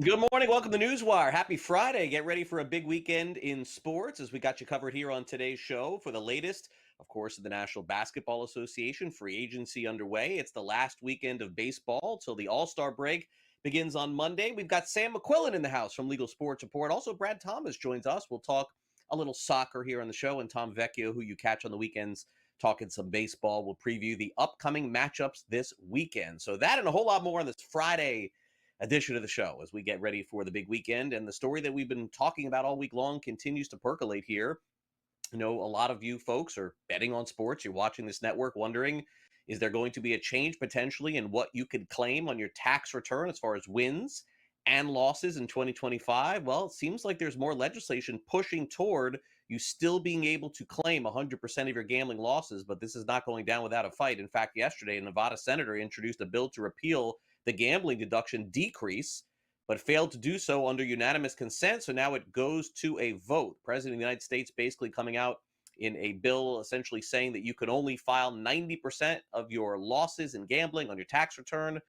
Good morning. Welcome to NewsWire. Happy Friday. Get ready for a big weekend in sports as we got you covered here on today's show for the latest, of course, of the National Basketball Association free agency underway. It's the last weekend of baseball till the All-Star break begins on Monday. We've got Sam McQuillan in the house from Legal Sports Report. Also, Brad Thomas joins us. We'll talk a little soccer here on the show, and Tom Vecchio, who you catch on the weekends talking some baseball, will preview the upcoming matchups this weekend. So that and a whole lot more on this Friday edition of the show as we get ready for the big weekend. And the story that we've been talking about all week long continues to percolate here. You know, a lot of you folks are betting on sports. You're watching this network wondering, is there going to be a change potentially in what you could claim on your tax return as far as wins and losses in 2025? Well, it seems like there's more legislation pushing toward you still being able to claim 100% of your gambling losses, but this is not going down without a fight. In fact, yesterday, a Nevada senator introduced a bill to repeal the gambling deduction decrease, but failed to do so under unanimous consent. So now it goes to a vote. President of the United States basically coming out in a bill essentially saying that you can only file 90% of your losses in gambling on your tax return.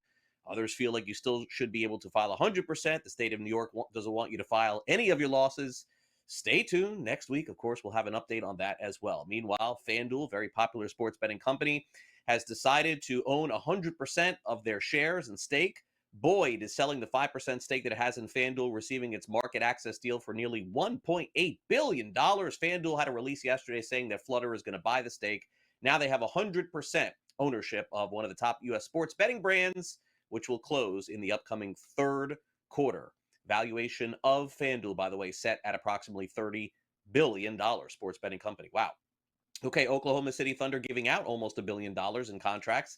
Others feel like you still should be able to file 100%. The state of New York doesn't want you to file any of your losses. Stay tuned. Next week, of course, we'll have an update on that as well. Meanwhile, FanDuel, very popular sports betting company, has decided to own 100% of their shares and stake. Boyd is selling the 5% stake that it has in FanDuel, receiving its market access deal for nearly $1.8 billion. FanDuel had a release yesterday saying that Flutter is going to buy the stake. Now they have 100% ownership of one of the top U.S. sports betting brands, which will close in the upcoming third quarter. Valuation of FanDuel, by the way, set at approximately $30 billion. Sports betting company. Wow. Okay, Oklahoma City Thunder giving out almost $1 billion in contracts.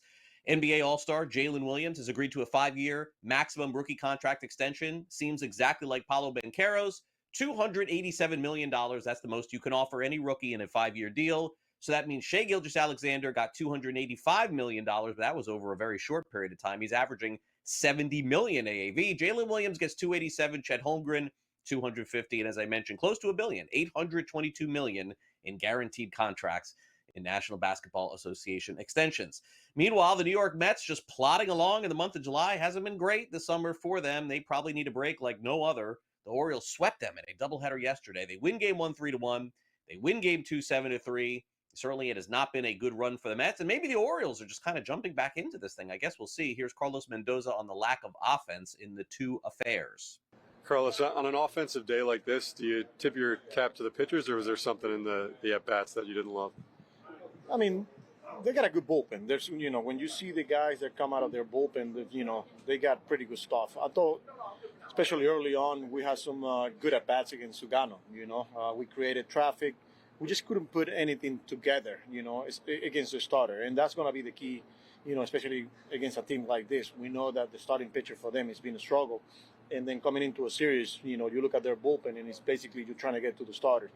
NBA All-Star Jalen Williams has agreed to a 5-year maximum rookie contract extension. Seems exactly like Paolo Banchero's. $287 million. That's the most you can offer any rookie in a 5-year deal. So that means Shai Gilgeous-Alexander got $285 million, but that was over a very short period of time. He's averaging $70 million AAV. Jalen Williams gets $287. Chet Holmgren, $250. And as I mentioned, close to $1 billion, $822 million in guaranteed contracts in National Basketball Association extensions. Meanwhile, the New York Mets just plodding along in the month of July. Hasn't been great this summer for them. They probably need a break like no other. The Orioles swept them in a doubleheader yesterday. They win game 1 3-1. They win game 2 7-3. Certainly, it has not been a good run for the Mets. And maybe the Orioles are just kind of jumping back into this thing. I guess we'll see. Here's Carlos Mendoza on the lack of offense in the two affairs. Carlos, on an offensive day like this, do you tip your cap to the pitchers, or was there something in the at-bats that you didn't love? I mean, they got a good bullpen. There's, when you see the guys that come out of their bullpen, they got pretty good stuff. I thought, especially early on, we had some good at-bats against Sugano. We created traffic. We just couldn't put anything together, against the starter. And that's going to be the key, especially against a team like this. We know that the starting pitcher for them has been a struggle. And then coming into a series, you look at their bullpen, and it's basically you're trying to get to the starters.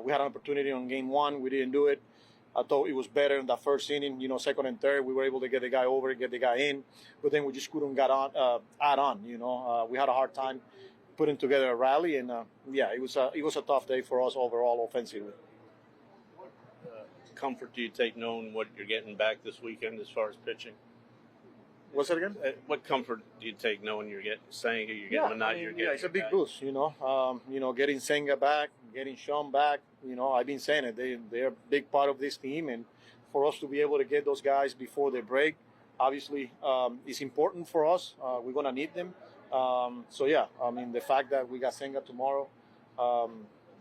We had an opportunity on game 1. We didn't do it. I thought it was better in that first inning, second and third. We were able to get the guy over, get the guy in. But then we just couldn't add on. We had a hard time putting together a rally. And, it was a tough day for us overall offensively. What comfort do you take knowing what you're getting back this weekend as far as pitching? What's that again? What comfort do you take knowing you're getting Manat? It's a big boost. Getting Senga back, getting Sean back. I've been saying it. They're a big part of this team, and for us to be able to get those guys before they break, obviously, is important for us. We're gonna need them. The fact that we got Senga tomorrow,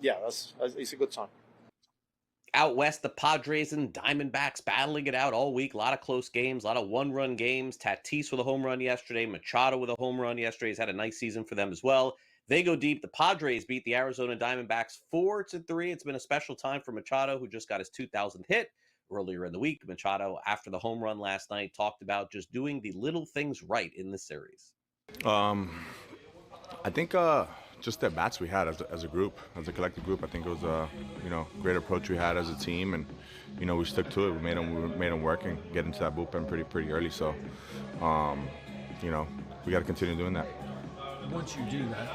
it's a good sign. Out west, the Padres and Diamondbacks battling it out all week. A lot of close games, a lot of one-run games. Tatis with a home run yesterday. Machado with a home run yesterday. He's had a nice season for them as well. They go deep. The Padres beat the Arizona Diamondbacks 4-3. It's been a special time for Machado, who just got his 2,000th hit earlier in the week. Machado, after the home run last night, talked about just doing the little things right in this series. I think just the bats we had as a group, as a collective group. I think it was a great approach we had as a team, and we stuck to it. We made them work and get into that bullpen pretty early. So we got to continue doing that. Once you do that,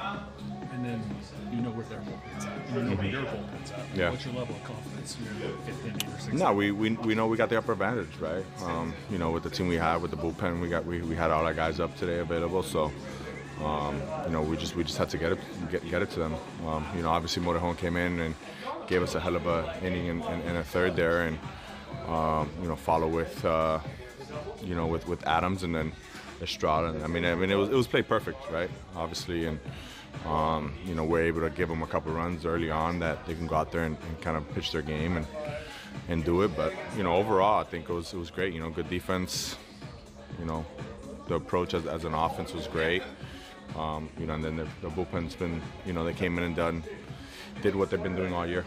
and then you know where their bullpen's at, you know where your bullpen's at. Yeah. What's your level of confidence in your fifth inning or sixth? No, we know we got the upper advantage, right? With the team we have, with the bullpen, we had all our guys up today available. So we just had to get it to them. Obviously Motorhome came in and gave us a hell of a inning in a third there, and follow with Adams and then Estrada. I mean it was played perfect, right? Obviously, and we're able to give them a couple runs early on that they can go out there and kind of pitch their game and do it. But overall, I think it was great. Good defense. The approach as an offense was great. And then the bullpen's been, they came in and did what they've been doing all year.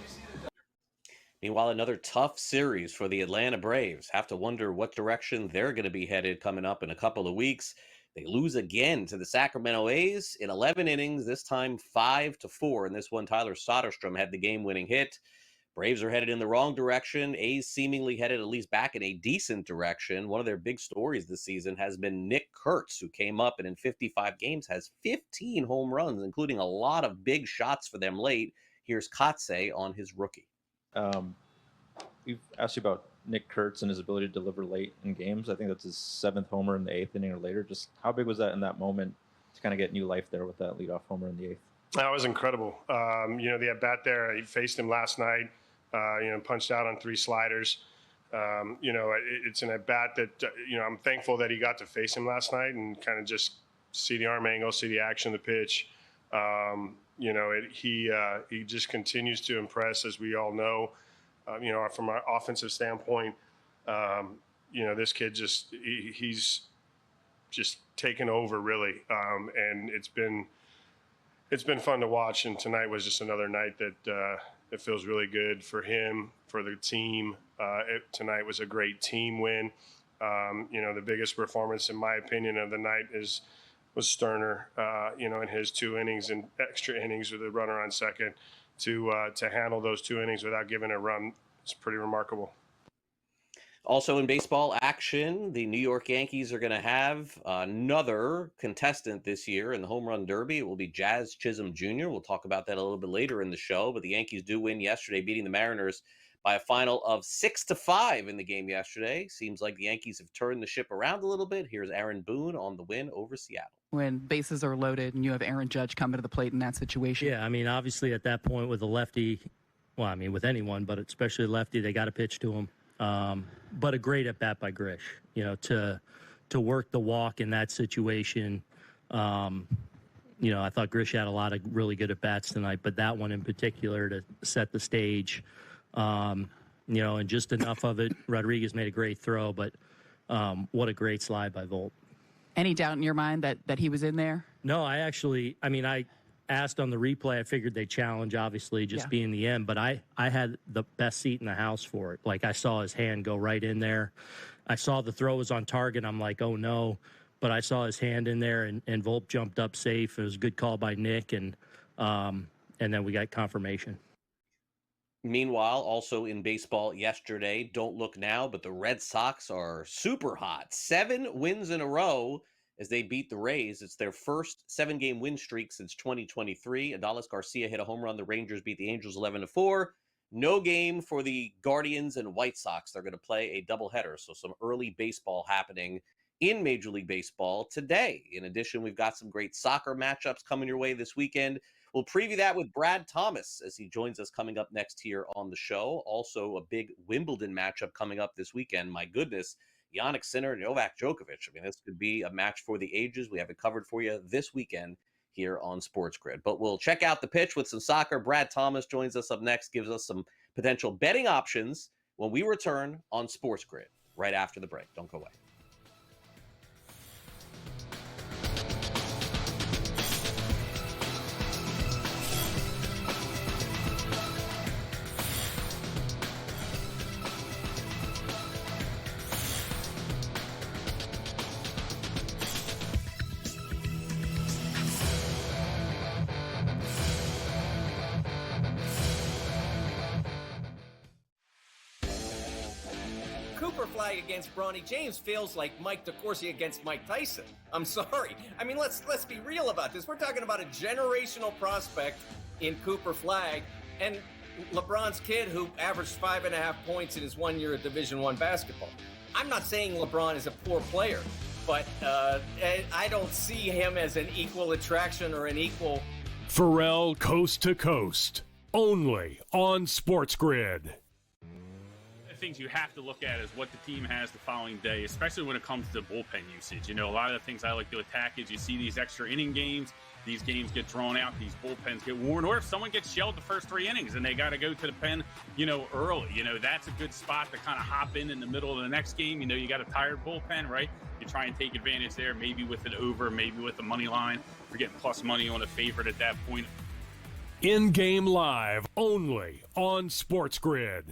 Meanwhile, another tough series for the Atlanta Braves. Have to wonder what direction they're going to be headed coming up in a couple of weeks. They lose again to the Sacramento A's in 11 innings, this time 5-4. In this one, Tyler Soderstrom had the game-winning hit. Braves are headed in the wrong direction. A's seemingly headed at least back in a decent direction. One of their big stories this season has been Nick Kurtz, who came up and in 55 games has 15 home runs, including a lot of big shots for them late. Here's Kotze on his rookie. We've asked you about Nick Kurtz and his ability to deliver late in games. I think that's his 7th homer in the 8th inning or later. Just how big was that in that moment to kind of get new life there with that leadoff homer in the 8th? That was incredible. The at-bat there, I faced him last night, punched out on 3 sliders. It's an at-bat that, I'm thankful that he got to face him last night and kind of just see the arm angle, see the action of the pitch. He just continues to impress, as we all know. From an offensive standpoint, this kid he's just taken over really, and it's been fun to watch. And tonight was just another night that it feels really good for him, for the team. Tonight was a great team win. The biggest performance, in my opinion, of the night was Sterner. In his 2 innings and extra innings with a runner on second. To handle those 2 innings without giving a run is pretty remarkable. Also in baseball action, the New York Yankees are going to have another contestant this year in the home run derby. It will be Jazz Chisholm Jr. We'll talk about that a little bit later in the show, but the Yankees do win yesterday, beating the Mariners by a final of 6-5 in the game yesterday. Seems like the Yankees have turned the ship around a little bit. Here's Aaron Boone on the win over Seattle. When bases are loaded and you have Aaron Judge coming to the plate in that situation. Yeah, obviously at that point with a lefty, with anyone, but especially a lefty, they got to pitch to him. But a great at-bat by Grish, to work the walk in that situation. I thought Grish had a lot of really good at-bats tonight, but that one in particular to set the stage, and just enough of it. Rodriguez made a great throw, but what a great slide by Volt. Any doubt in your mind that he was in there? No, I asked on the replay. I figured they'd challenge, obviously, just being the end. But I had the best seat in the house for it. Like, I saw his hand go right in there. I saw the throw was on target. I'm like, oh, no. But I saw his hand in there, and Volpe jumped up safe. It was a good call by Nick, and then we got confirmation. Meanwhile, also in baseball yesterday, don't look now, but the Red Sox are super hot. 7 wins in a row as they beat the Rays. It's their first 7-game win streak since 2023. Adolis Garcia hit a home run. The Rangers beat the Angels 11-4. No game for the Guardians and White Sox. They're going to play a doubleheader, so some early baseball happening in Major League Baseball today. In addition, we've got some great soccer matchups coming your way this weekend. We'll preview that with Brad Thomas as he joins us coming up next here on the show. Also, a big Wimbledon matchup coming up this weekend. My goodness, Jannik Sinner, Novak Djokovic. This could be a match for the ages. We have it covered for you this weekend here on SportsGrid. But we'll check out the pitch with some soccer. Brad Thomas joins us up next, gives us some potential betting options when we return on SportsGrid right after the break. Don't go away. Against Bronny James feels like Mike DeCourcy against Mike Tyson. I'm sorry. Let's be real about this. We're talking about a generational prospect in Cooper Flagg and LeBron's kid who averaged 5.5 points in his 1 year of Division I basketball. I'm not saying LeBron is a poor player, but I don't see him as an equal attraction or an equal. Pharrell Coast to Coast, only on SportsGrid. Things you have to look at is what the team has the following day, especially when it comes to bullpen usage. You know, a lot of the things I like to attack is you see these extra inning games, these games get drawn out, these bullpens get worn, or if someone gets shelled the first 3 innings and they got to go to the pen, you know, early, you know, that's a good spot to kind of hop in the middle of the next game. You know, you got a tired bullpen, right? You try and take advantage there, maybe with an over, maybe with the money line. You're getting plus money on a favorite at that point. In-game live, only on SportsGrid.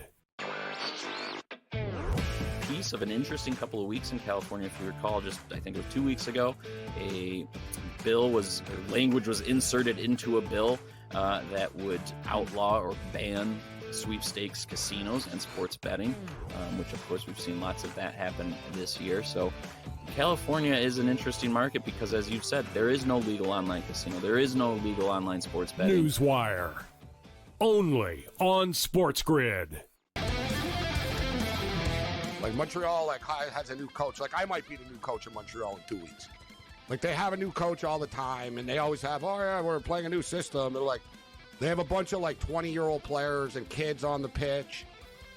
Piece of an interesting couple of weeks in California, if you recall, just I think it was 2 weeks ago, language was inserted into a bill that would outlaw or ban sweepstakes casinos and sports betting, which of course we've seen lots of that happen this year. So California is an interesting market because, as you've said, there is no legal online casino, there is no legal online sports betting. NewsWire, only on SportsGrid. Like Montreal, has a new coach. Like I might be the new coach in Montreal in 2 weeks. Like they have a new coach all the time, and they always have, oh yeah, we're playing a new system. They're like, they have a bunch of 20-year-old players and kids on the pitch.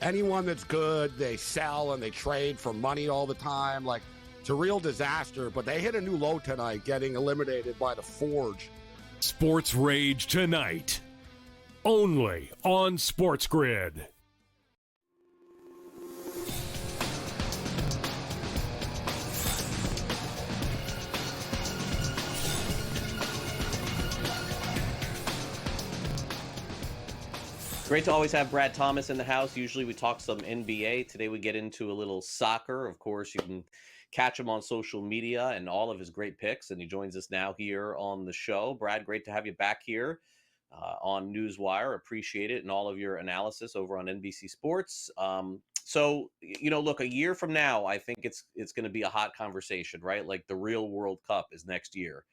Anyone that's good, they sell and they trade for money all the time. Like it's a real disaster. But they hit a new low tonight, getting eliminated by the Forge. Sports Rage tonight, only on SportsGrid. Great to always have Brad Thomas in the house. Usually we talk some NBA. Today we get into a little soccer. Of course, you can catch him on social media and all of his great picks, and he joins us now here on the show. Brad, great to have you back here on NewsWire. Appreciate it, and all of your analysis over on NBC Sports. So, you know, look, a year from now, I think it's going to be a hot conversation, right? Like the real World Cup is next year.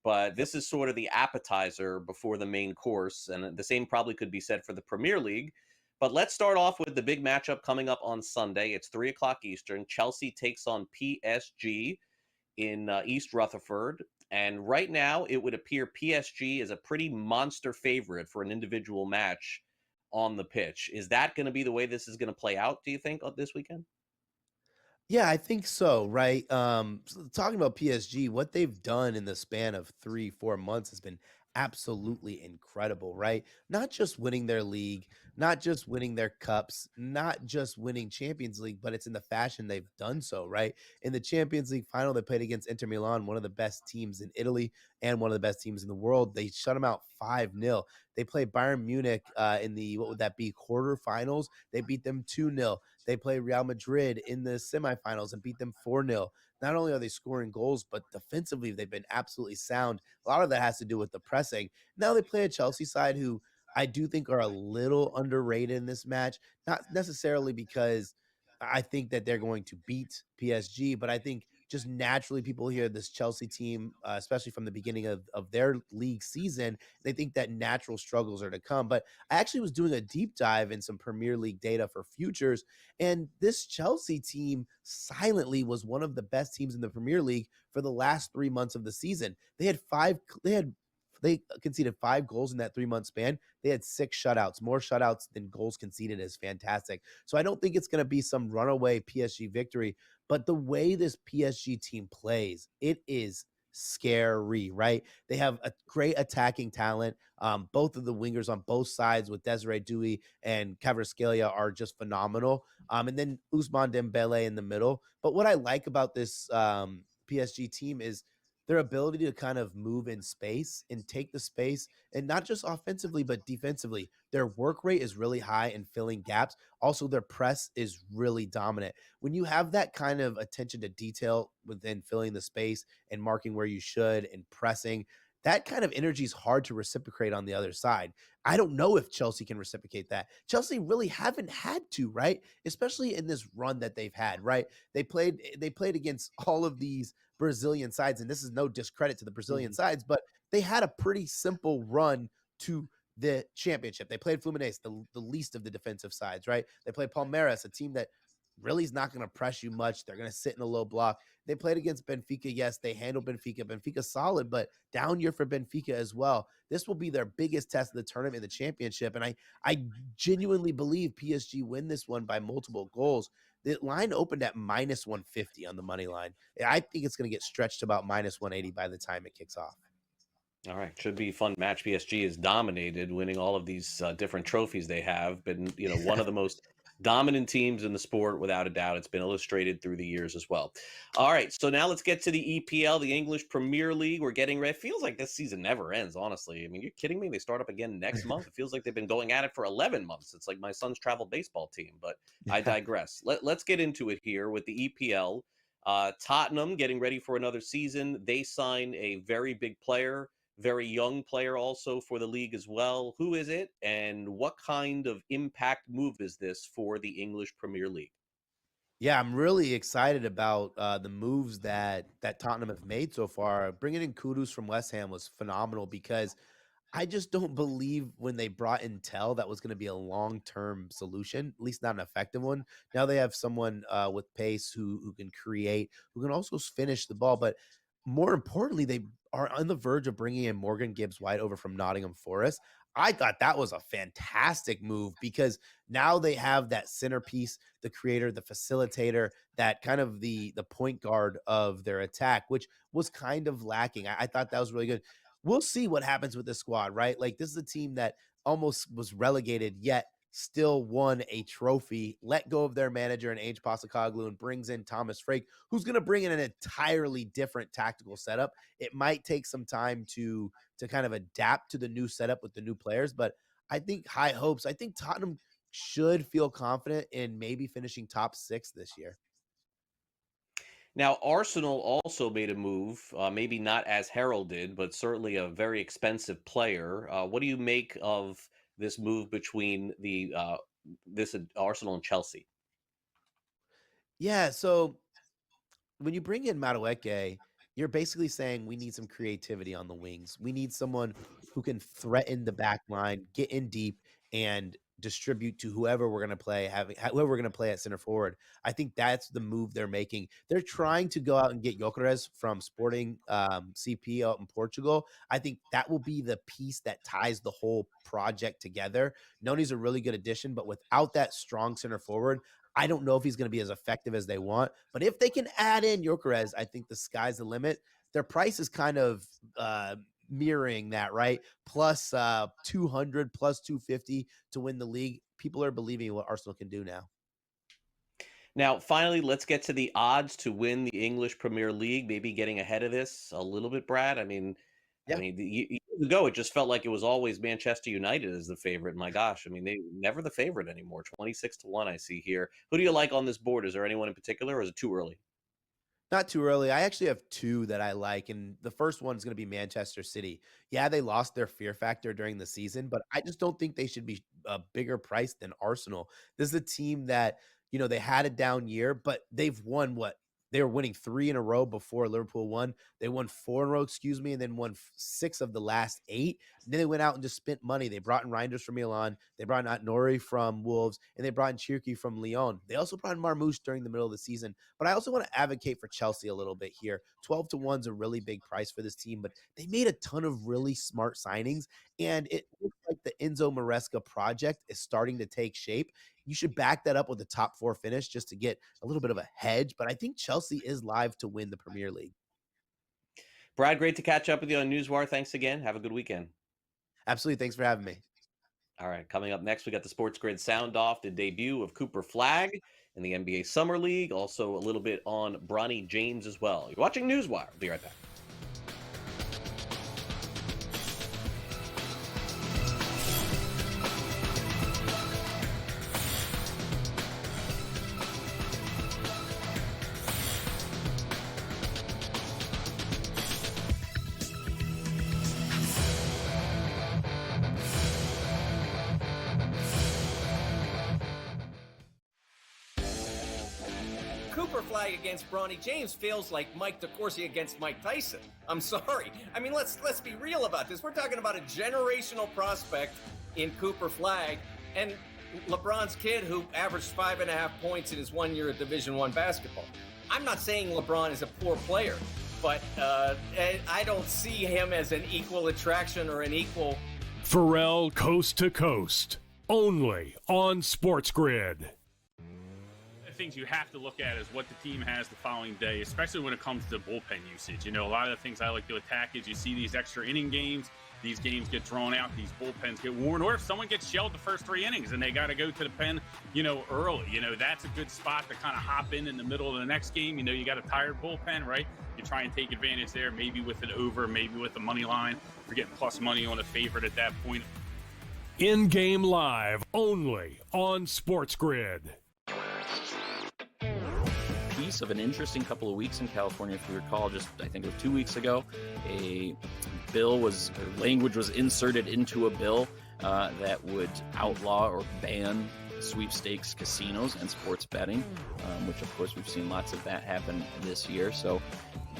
But this is sort of the appetizer before the main course, and the same probably could be said for the Premier League. But let's start off with the big matchup coming up on Sunday. It's 3 o'clock Eastern. Chelsea takes on PSG in East Rutherford. And right now, it would appear PSG is a pretty monster favorite for an individual match on the pitch. Is that going to be the way this is going to play out, do you think, this weekend? Yeah, I think so, right? Talking about PSG, what they've done in the span of 3-4 months has been absolutely incredible, right? Not just winning their league, not just winning their cups, not just winning Champions League, but it's in the fashion they've done so, right? In the Champions League final, they played against Inter Milan, one of the best teams in Italy and one of the best teams in the world. They shut them out 5-0. They played Bayern Munich in the, what would that be, quarterfinals. They beat them 2-0. They played Real Madrid in the semifinals and beat them 4-0. Not only are they scoring goals, but defensively, they've been absolutely sound. A lot of that has to do with the pressing. Now they play a Chelsea side who I do think are a little underrated in this match, not necessarily because I think that they're going to beat PSG, but I think just naturally people hear this Chelsea team, especially from the beginning of their league season, they think that natural struggles are to come. But I actually was doing a deep dive in some Premier League data for futures, and this Chelsea team silently was one of the best teams in the Premier League for the last 3 months of the season. They conceded 5 goals in that 3-month span. They had 6 shutouts. More shutouts than goals conceded is fantastic. So I don't think it's going to be some runaway PSG victory, but the way this PSG team plays, it is scary, right? They have a great attacking talent. Both of the wingers on both sides with Desiree Doué and Kvaratskhelia are just phenomenal. And then Ousmane Dembele in the middle. But what I like about this PSG team is their ability to kind of move in space and take the space, and not just offensively, but defensively. Their work rate is really high in filling gaps. Also, their press is really dominant. When you have that kind of attention to detail within filling the space and marking where you should and pressing, that kind of energy is hard to reciprocate on the other side. I don't know if Chelsea can reciprocate that. Chelsea really haven't had to, right? Especially in this run that they've had, right? They played against all of these Brazilian sides, and this is no discredit to the Brazilian sides, but they had a pretty simple run to the championship. They played Fluminense, the least of the defensive sides, right? They played Palmeiras, a team that really is not going to press you much. They're going to sit in a low block. They played against Benfica. Yes, they handled Benfica. Benfica's solid, but down year for Benfica as well. This will be their biggest test of the tournament in the championship. And I genuinely believe PSG win this one by multiple goals. The line opened at minus 150 on the money line. I think it's going to get stretched to about minus 180 by the time it kicks off. All right, should be a fun match. PSG is dominated, winning all of these different trophies they have. Been, one of the most dominant teams in the sport, without a doubt. It's been illustrated through the years as well. All right, so now let's get to the EPL, the English Premier League. We're getting ready. It feels like this season never ends, honestly. I mean, you're kidding me? They start up again next month. It feels like they've been going at it for 11 months. It's like my son's travel baseball team, but I digress. Let's get into it here with the EPL. Tottenham getting ready for another season. They sign a very big player. Very young player also for the league as well. Who is it, and what kind of impact move is this for the English Premier League? Yeah, I'm really excited about the moves that Tottenham have made so far. Bringing in Kudus from West Ham was phenomenal because I just don't believe when they brought in Tell that was going to be a long-term solution, at least not an effective one. Now they have someone with pace who can create, who can also finish the ball, but more importantly, they are on the verge of bringing in Morgan Gibbs-White over from Nottingham Forest. I thought that was a fantastic move because now they have that centerpiece, the creator, the facilitator, that kind of the point guard of their attack, which was kind of lacking. I thought that was really good. We'll see what happens with this squad, right? Like, this is a team that almost was relegated, yet still won a trophy, let go of their manager in Ange Postecoglou and brings in Thomas Frank, who's going to bring in an entirely different tactical setup. It might take some time to kind of adapt to the new setup with the new players, but I think high hopes. I think Tottenham should feel confident in maybe finishing top 6 this year. Now, Arsenal also made a move, maybe not as heralded, but certainly a very expensive player. What do you make of this move between this Arsenal and Chelsea? Yeah, so when you bring in Madueke, you're basically saying we need some creativity on the wings. We need someone who can threaten the back line, get in deep, and distribute to whoever we're going to play, whoever we're going to play at center forward. I think that's the move they're making. They're trying to go out and get Gyökeres from Sporting CP out in Portugal. I think that will be the piece that ties the whole project together. Noni's a really good addition, but without that strong center forward, I don't know if he's going to be as effective as they want, but if they can add in Gyökeres, I think the sky's the limit. Their price is kind of mirroring that, right? Plus 200, plus 250 to win the league. People are believing what Arsenal can do now. Now, finally, let's get to the odds to win the English Premier League, maybe getting ahead of this a little bit, Brad. I mean, years ago, it just felt like it was always Manchester United as the favorite. My gosh, I mean, they never the favorite anymore. 26-1, I see here. Who do you like on this board? Is there anyone in particular, or is it too early? Not too early. I actually have 2 that I like, and the first one is going to be Manchester City. Yeah, they lost their fear factor during the season, but I just don't think they should be a bigger price than Arsenal. This is a team that, they had a down year, but they've won what? They were winning 3 in a row before Liverpool won. They won 4 in a row, and then won 6 of the last 8. And then they went out and just spent money. They brought in Reinders from Milan. They brought in Nori from Wolves, and they brought in Cherki from Lyon. They also brought in Marmoush during the middle of the season. But I also want to advocate for Chelsea a little bit here. 12-1 is a really big price for this team, but they made a ton of really smart signings, and it looks like the Enzo Maresca project is starting to take shape. You should back that up with a top 4 finish just to get a little bit of a hedge. But I think Chelsea is live to win the Premier League. Brad, great to catch up with you on NewsWire. Thanks again. Have a good weekend. Absolutely. Thanks for having me. All right. Coming up next, we got the SportsGrid Sound Off, the debut of Cooper Flagg in the NBA Summer League. Also a little bit on Bronny James as well. You're watching NewsWire. We'll be right back. Cooper Flagg against Bronny James feels like Mike DeCourcy against Mike Tyson. I'm sorry. I mean, let's be real about this. We're talking about a generational prospect in Cooper Flagg, and LeBron's kid who averaged 5.5 points in his 1 year of Division I basketball. I'm not saying LeBron is a poor player, but I don't see him as an equal attraction or an equal. Pharrell Coast to Coast, only on SportsGrid. Things you have to look at is what the team has the following day, especially when it comes to bullpen usage. You know, a lot of the things I like to attack is you see these extra inning games, these games get drawn out, these bullpens get worn, or if someone gets shelled the first 3 innings and they got to go to the pen, early, that's a good spot to kind of hop in the middle of the next game. You got a tired bullpen, right? You try and take advantage there, maybe with an over, maybe with the money line. You're getting plus money on a favorite at that point. In-game live, only on SportsGrid. Piece of an interesting couple of weeks in California. If you recall, I think it was 2 weeks ago, language was inserted into a bill that would outlaw or ban sweepstakes casinos and sports betting, which of course we've seen lots of that happen this year. So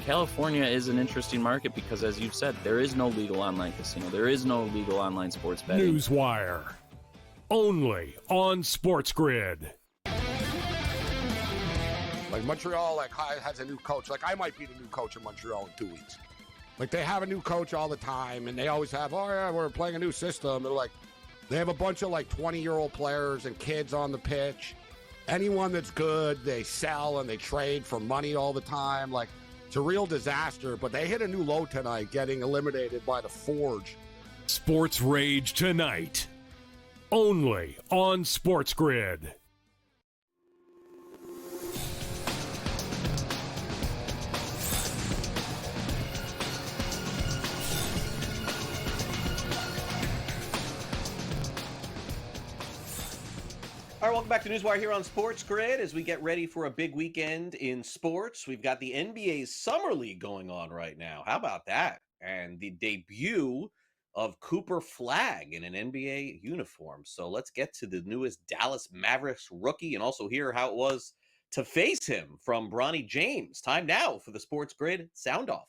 California is an interesting market because, as you've said, there is no legal online casino. There is no legal online sports betting. NewsWire, only on SportsGrid. Like Montreal, has a new coach. Like I might be the new coach of Montreal in 2 weeks. Like they have a new coach all the time, and they always have, we're playing a new system. They're like, they have a bunch of 20-year-old players and kids on the pitch. Anyone that's good, they sell and they trade for money all the time. Like it's a real disaster. But they hit a new low tonight, getting eliminated by the Forge. Sports Rage tonight, only on SportsGrid. All right, welcome back to NewsWire here on SportsGrid as we get ready for a big weekend in sports. We've got the NBA's Summer League going on right now. How about that? And the debut of Cooper Flagg in an NBA uniform. So let's get to the newest Dallas Mavericks rookie and also hear how it was to face him from Bronny James. Time now for the SportsGrid Sound Off.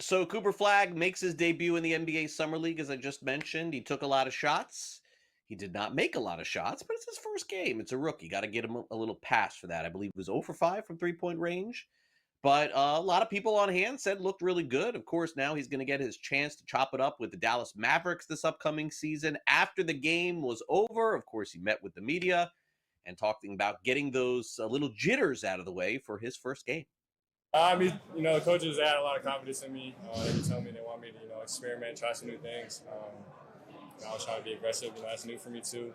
So Cooper Flagg makes his debut in the NBA Summer League, as I just mentioned. He took a lot of shots. He did not make a lot of shots, but it's his first game. It's a rookie. Got to get him a little pass for that. I believe it was 0 for 5 from three-point range. But a lot of people on hand said looked really good. Of course, now he's going to get his chance to chop it up with the Dallas Mavericks this upcoming season. After the game was over, of course, he met with the media and talking about getting those little jitters out of the way for his first game. The coaches had a lot of confidence in me. They were telling me they want me to, experiment, try some new things. I was trying to be aggressive. That's new for me too.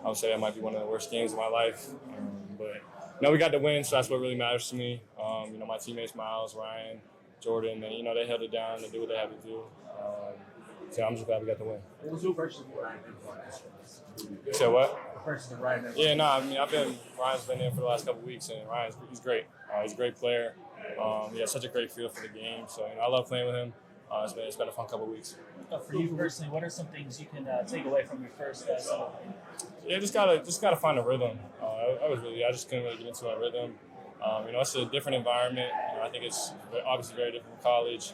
I would say that might be one of the worst games of my life. But we got the win, so that's what really matters to me. My teammates, Miles, Ryan, Jordan, and they held it down and did what they had to do. So I'm just glad we got the win. What was your versus Ryan? You said what? Versus Ryan. Yeah, Ryan's been in for the last couple of weeks, and he's great. He's a great player. He has such a great feel for the game. So I love playing with him. It's been a fun couple of weeks. For you personally, what are some things you can take away from your first summer? Yeah, just gotta find a rhythm. I just couldn't really get into a rhythm. It's a different environment. I think it's obviously very different from college.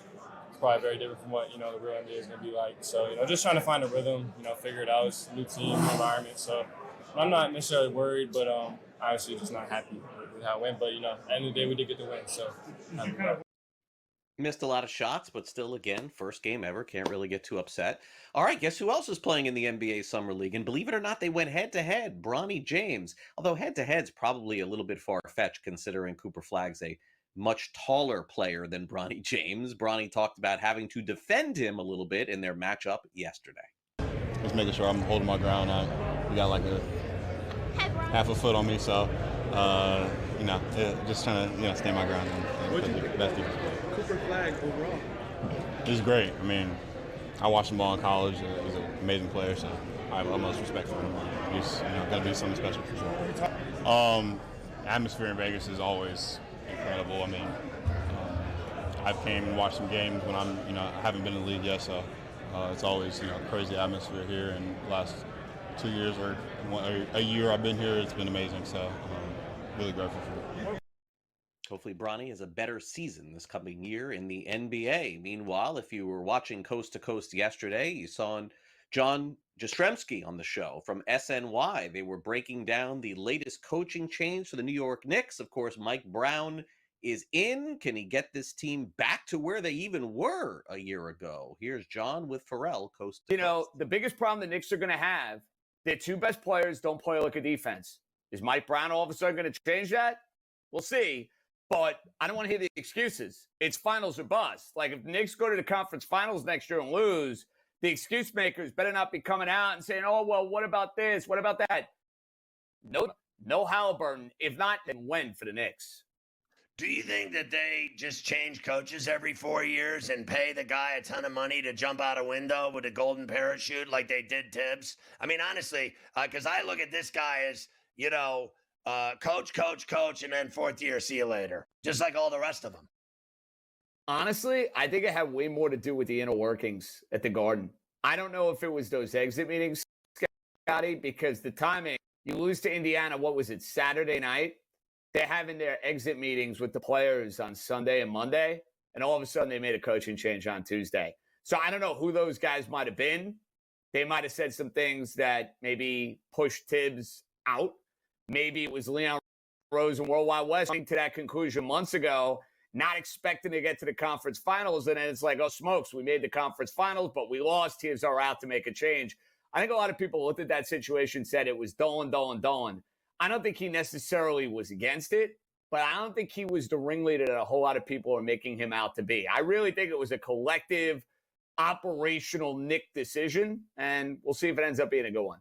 It's probably very different from what the real NBA is gonna be like. So just trying to find a rhythm. Figure it out. It's a new team, new environment. So I'm not necessarily worried, but obviously just not happy with how it went. But at the end of the day, we did get the win. So. Missed a lot of shots, but still, again, first game ever. Can't really get too upset. All right, guess who else is playing in the NBA Summer League? And believe it or not, they went head-to-head. Bronny James. Although head-to-head's probably a little bit far-fetched considering Cooper Flagg's a much taller player than Bronny James. Bronny talked about having to defend him a little bit in their matchup yesterday. Just making sure I'm holding my ground. We got like a half a foot on me, so just trying to stay my ground and put the best defense. Cooper Flagg overall. He's great. I watched him ball in college. He's an amazing player, so I have utmost respect for him. He's going to be something special for sure. Atmosphere in Vegas is always incredible. I've came and watched some games when I haven't been in the league yet, so it's always crazy atmosphere here. And the last 2 years or a year I've been here, it's been amazing. So really grateful for it. Hopefully, Bronny has a better season this coming year in the NBA. Meanwhile, if you were watching Coast to Coast yesterday, you saw John Jastrzemski on the show from SNY. They were breaking down the latest coaching change for the New York Knicks. Of course, Mike Brown is in. Can he get this team back to where they even were a year ago? Here's John with Pharrell, Coast to Coast. The biggest problem the Knicks are going to have, their two best players don't play like a defense. Is Mike Brown all of a sudden going to change that? We'll see. But I don't want to hear the excuses. It's finals or bust. Like, if the Knicks go to the conference finals next year and lose, the excuse makers better not be coming out and saying, oh, well, what about this? What about that? No Halliburton. If not, then when for the Knicks? Do you think that they just change coaches every 4 years and pay the guy a ton of money to jump out a window with a golden parachute like they did Tibbs? I mean, honestly, because I look at this guy as, coach, and then fourth year, see you later. Just like all the rest of them. Honestly, I think it had way more to do with the inner workings at the Garden. I don't know if it was those exit meetings, Scotty, because the timing, you lose to Indiana, what was it, Saturday night? They're having their exit meetings with the players on Sunday and Monday, and all of a sudden they made a coaching change on Tuesday. So I don't know who those guys might have been. They might have said some things that maybe pushed Tibbs out. Maybe it was Leon Rose and Worldwide West coming to that conclusion months ago, not expecting to get to the conference finals. And then it's like, oh, smokes, we made the conference finals, but we lost. Teams are out to make a change. I think a lot of people looked at that situation, said it was Dolan. I don't think he necessarily was against it, but I don't think he was the ringleader that a whole lot of people are making him out to be. I really think it was a collective, operational Knick decision, and we'll see if it ends up being a good one.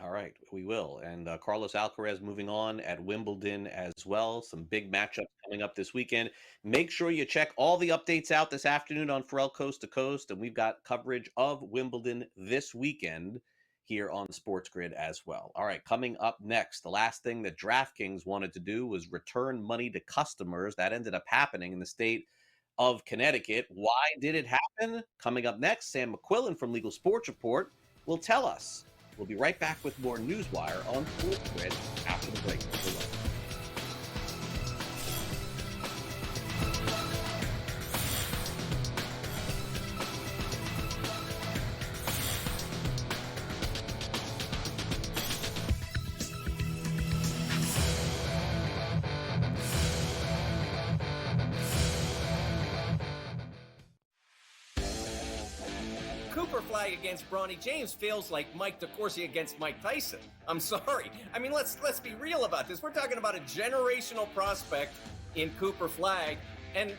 All right, we will. And Carlos Alcaraz moving on at Wimbledon as well. Some big matchups coming up this weekend. Make sure you check all the updates out this afternoon on Pharrell Coast to Coast, and we've got coverage of Wimbledon this weekend here on SportsGrid as well. All right, coming up next, the last thing that DraftKings wanted to do was return money to customers. That ended up happening in the state of Connecticut. Why did it happen? Coming up next, Sam McQuillan from Legal Sports Report will tell us. We'll be right back with more NewsWire on SportsGrid after the break. Flag against Bronny James feels like Mike DeCourcy against Mike Tyson. I'm sorry. I mean, let's be real about this. We're talking about a generational prospect in Cooper Flag and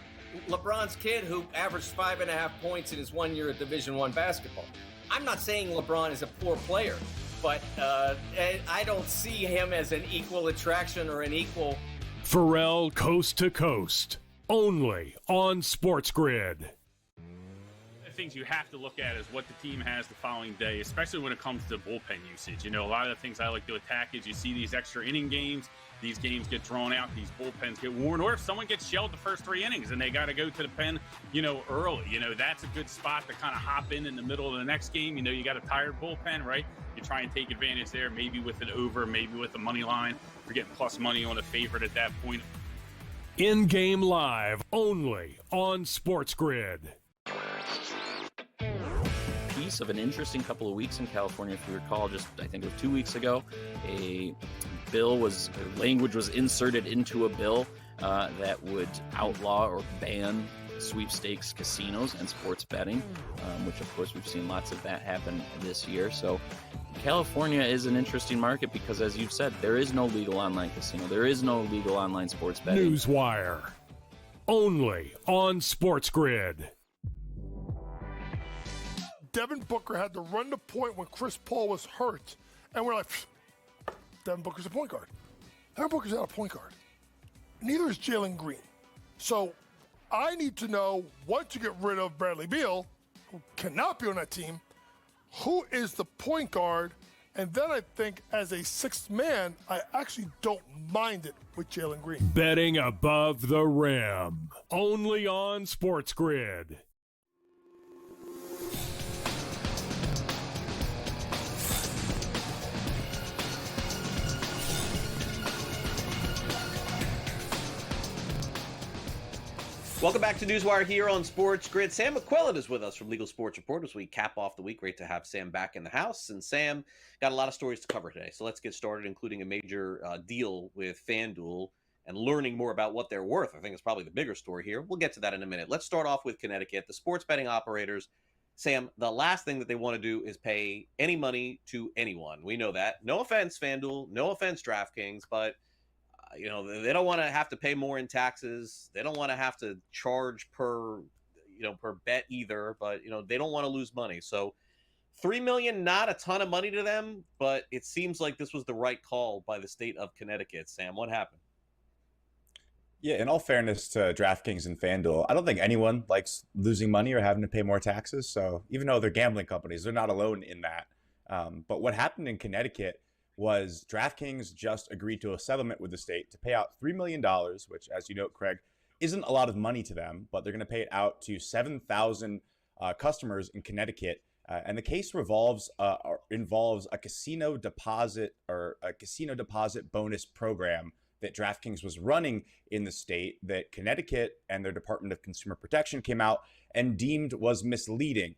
LeBron's kid who averaged 5.5 points in his 1 year of Division I basketball. I'm not saying LeBron is a poor player, but I don't see him as an equal attraction or an equal. Pharrell Coast to Coast, only on SportsGrid. Things you have to look at is what the team has the following day, especially when it comes to bullpen usage. A lot of the things I like to attack is you see these extra inning games, these games get drawn out, these bullpens get worn, or if someone gets shelled the first 3 innings and they got to go to the pen, early, that's a good spot to kind of hop in the middle of the next game. You got a tired bullpen, right? You try and take advantage there, maybe with an over, maybe with a money line. You're getting plus money on a favorite at that point. In-game live, only on SportsGrid. Piece of an interesting couple of weeks in California. If you recall, I think it was 2 weeks ago, language was inserted into a bill that would outlaw or ban sweepstakes casinos and sports betting, which of course we've seen lots of that happen this year. So California is an interesting market because, as you've said, there is no legal online casino. There is no legal online sports betting. NewsWire, only on SportsGrid. Devin Booker had to run the point when Chris Paul was hurt. And we're like, Devin Booker's a point guard. Devin Booker's not a point guard. Neither is Jalen Green. So I need to know, once you get rid of Bradley Beal, who cannot be on that team, who is the point guard? And then I think as a sixth man, I actually don't mind it with Jalen Green. Betting above the rim, only on SportsGrid. Welcome back to NewsWire here on SportsGrid. Sam McQuillan is with us from Legal Sports Report as we cap off the week. Great to have Sam back in the house. And Sam, got a lot of stories to cover today. So let's get started, including a major deal with FanDuel and learning more about what they're worth. I think it's probably the bigger story here. We'll get to that in a minute. Let's start off with Connecticut. The sports betting operators, Sam, the last thing that they want to do is pay any money to anyone. We know that. No offense, FanDuel. No offense, DraftKings. But they don't want to have to pay more in taxes. They don't want to have to charge per bet either, but they don't want to lose money. So $3 million, not a ton of money to them, but it seems like this was the right call by the state of Connecticut. Sam, what happened? Yeah, in all fairness to DraftKings and FanDuel, I don't think anyone likes losing money or having to pay more taxes. So even though they're gambling companies, they're not alone in that. But what happened in Connecticut was DraftKings just agreed to a settlement with the state to pay out $3 million, which, as you note, Craig, isn't a lot of money to them, but they're going to pay it out to 7,000 customers in Connecticut. And the case involves a casino deposit bonus program that DraftKings was running in the state that Connecticut and their Department of Consumer Protection came out and deemed was misleading.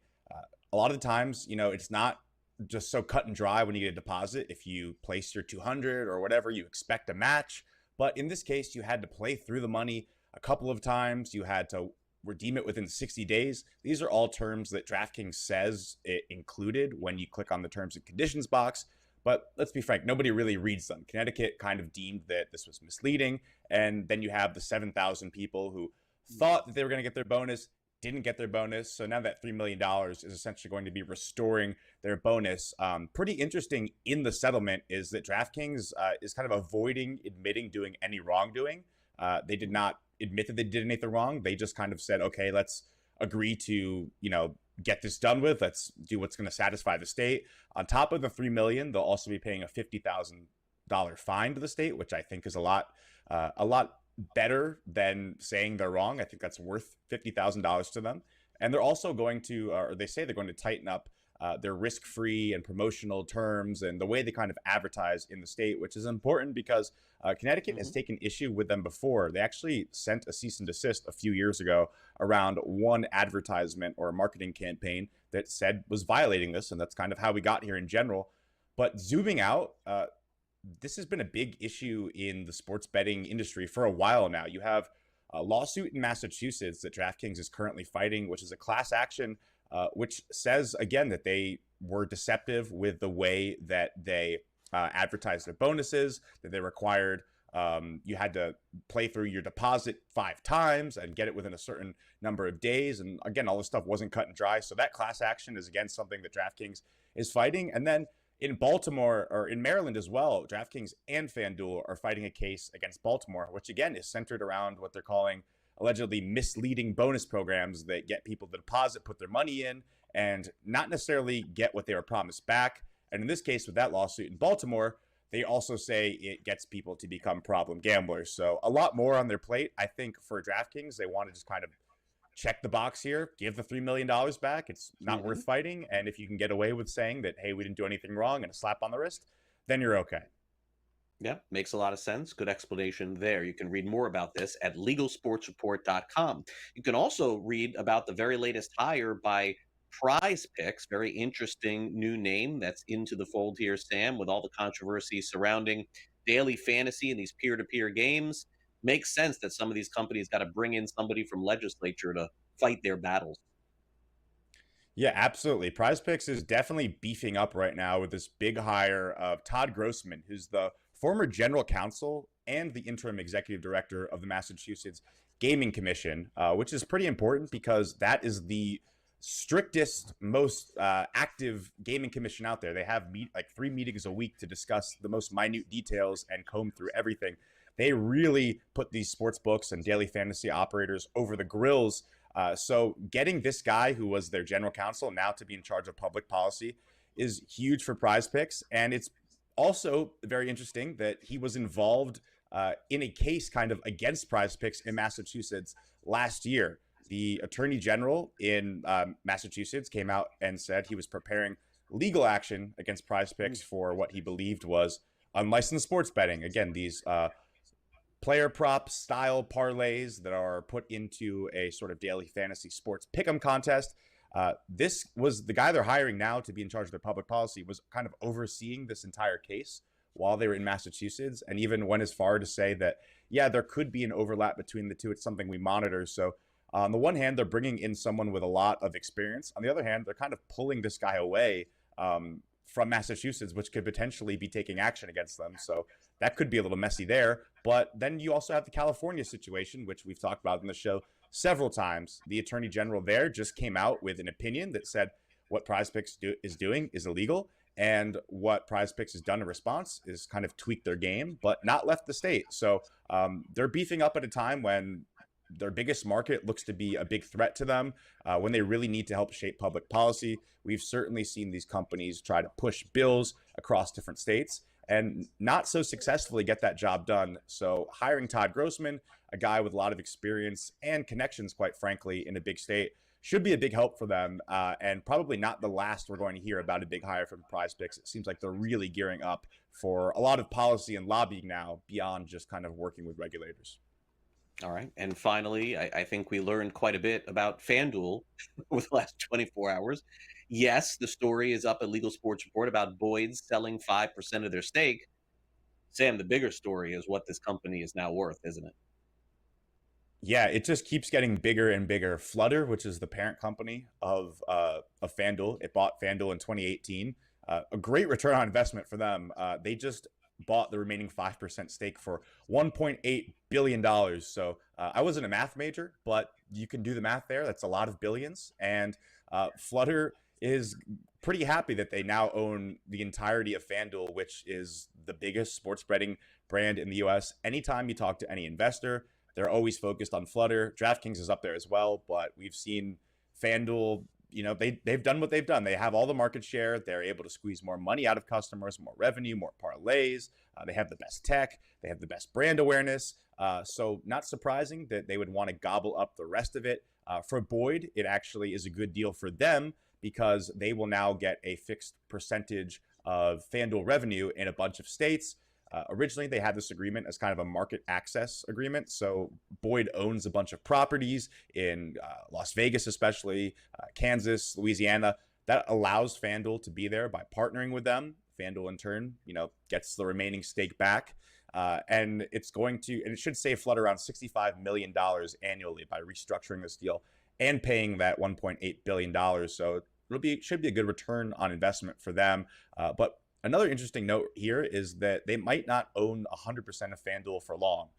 A lot of the times, it's not just so cut and dry when you get a deposit. If you place your 200 or whatever, you expect a match. But in this case, you had to play through the money a couple of times. You had to redeem it within 60 days. These are all terms that DraftKings says it included when you click on the terms and conditions box. But let's be frank, nobody really reads them. Connecticut kind of deemed that this was misleading. And then you have the 7,000 people who thought that they were going to get their bonus, didn't get their bonus. So now that $3 million is essentially going to be restoring their bonus. Pretty interesting in the settlement is that DraftKings is kind of avoiding admitting doing any wrongdoing. They did not admit that they did anything wrong. They just kind of said, okay, let's agree to, get this done with. Let's do what's going to satisfy the state. On top of the $3 million, they'll also be paying a $50,000 fine to the state, which I think is a lot better than saying they're wrong. I think that's worth $50,000 to them. And they're also going to, or they say they're going to tighten up their risk-free and promotional terms and the way they kind of advertise in the state, which is important because Connecticut has taken issue with them before. They actually sent a cease and desist a few years ago around one advertisement or a marketing campaign that said was violating this, and that's kind of how we got here in general. But zooming out, this has been a big issue in the sports betting industry for a while now. You have a lawsuit in Massachusetts that DraftKings is currently fighting, which is a class action, which says, again, that they were deceptive with the way that they advertised their bonuses, that they required you had to play through your deposit 5 times and get it within a certain number of days. And again, all this stuff wasn't cut and dry. So that class action is, again, something that DraftKings is fighting. And then in Baltimore, or in Maryland as well, DraftKings and FanDuel are fighting a case against Baltimore, which again is centered around what they're calling allegedly misleading bonus programs that get people to deposit, put their money in, and not necessarily get what they were promised back. And in this case, with that lawsuit in Baltimore, they also say it gets people to become problem gamblers. So a lot more on their plate. I think for DraftKings, they want to just kind of check the box here, give the $3 million back. It's not worth fighting. And if you can get away with saying that, hey, we didn't do anything wrong and a slap on the wrist, then you're okay. Yeah, makes a lot of sense. Good explanation there. You can read more about this at legalsportsreport.com. You can also read about the very latest hire by Prize Picks, very interesting new name that's into the fold here, Sam, with all the controversy surrounding daily fantasy and these peer-to-peer games. Makes sense that some of these companies got to bring in somebody from legislature to fight their battles. Yeah, absolutely. Prize Picks is definitely beefing up right now with this big hire of Todd Grossman, who's the former general counsel and the interim executive director of the Massachusetts Gaming Commission, which is pretty important because that is the strictest, most active gaming commission out there. They have 3 meetings a week to discuss the most minute details and comb through everything. They really put these sports books and daily fantasy operators over the grills. So getting this guy who was their general counsel now to be in charge of public policy is huge for Prize Picks. And it's also very interesting that he was involved in a case kind of against Prize Picks in Massachusetts last year. The attorney general in Massachusetts came out and said he was preparing legal action against Prize Picks for what he believed was unlicensed sports betting. Again, these player prop style parlays that are put into a sort of daily fantasy sports pick'em contest. This was the guy they're hiring now to be in charge of their public policy was kind of overseeing this entire case while they were in Massachusetts, and even went as far to say that, yeah, there could be an overlap between the two. It's something we monitor. So on the one hand, they're bringing in someone with a lot of experience. On the other hand, they're kind of pulling this guy away from Massachusetts, which could potentially be taking action against them. So that could be a little messy there. But then you also have the California situation, which we've talked about in the show several times. The attorney general there just came out with an opinion that said what PrizePicks is doing is illegal. And what PrizePicks has done in response is kind of tweak their game, but not left the state. So they're beefing up at a time when their biggest market looks to be a big threat to them, when they really need to help shape public policy. We've certainly seen these companies try to push bills across different states and not so successfully get that job done. So hiring Todd Grossman, a guy with a lot of experience and connections, quite frankly, in a big state, should be a big help for them, and probably not the last we're going to hear about a big hire from PrizePicks. It seems like they're really gearing up for a lot of policy and lobbying now beyond just kind of working with regulators. All right. And finally, I think we learned quite a bit about FanDuel over the last 24 hours. Yes, the story is up at Legal Sports Report about Boyd's selling 5% of their stake. Sam, the bigger story is what this company is now worth, isn't it? Yeah, it just keeps getting bigger and bigger. Flutter, which is the parent company of FanDuel, it bought FanDuel in 2018. A great return on investment for them. They just bought the remaining 5% stake for $1.8 billion. So I wasn't a math major, but you can do the math there. That's a lot of billions. And Flutter is pretty happy that they now own the entirety of FanDuel, which is the biggest sports betting brand in the US. Anytime you talk to any investor, they're always focused on Flutter. DraftKings is up there as well, but we've seen FanDuel, you know, they've done what they've done. They have all the market share. They're able to squeeze more money out of customers, more revenue, more parlays. They have the best tech. They have the best brand awareness. So not surprising that they would want to gobble up the rest of it. For Boyd, it actually is a good deal for them because they will now get a fixed percentage of FanDuel revenue in a bunch of states. Originally, they had this agreement as kind of a market access agreement. So Boyd owns a bunch of properties in Las Vegas, especially Kansas, Louisiana. That allows FanDuel to be there by partnering with them. FanDuel, in turn, you know, gets the remaining stake back. And it should save Flutter around $65 million annually by restructuring this deal and paying that $1.8 billion. So it should be a good return on investment for them. But another interesting note here is that they might not own 100% of FanDuel for long.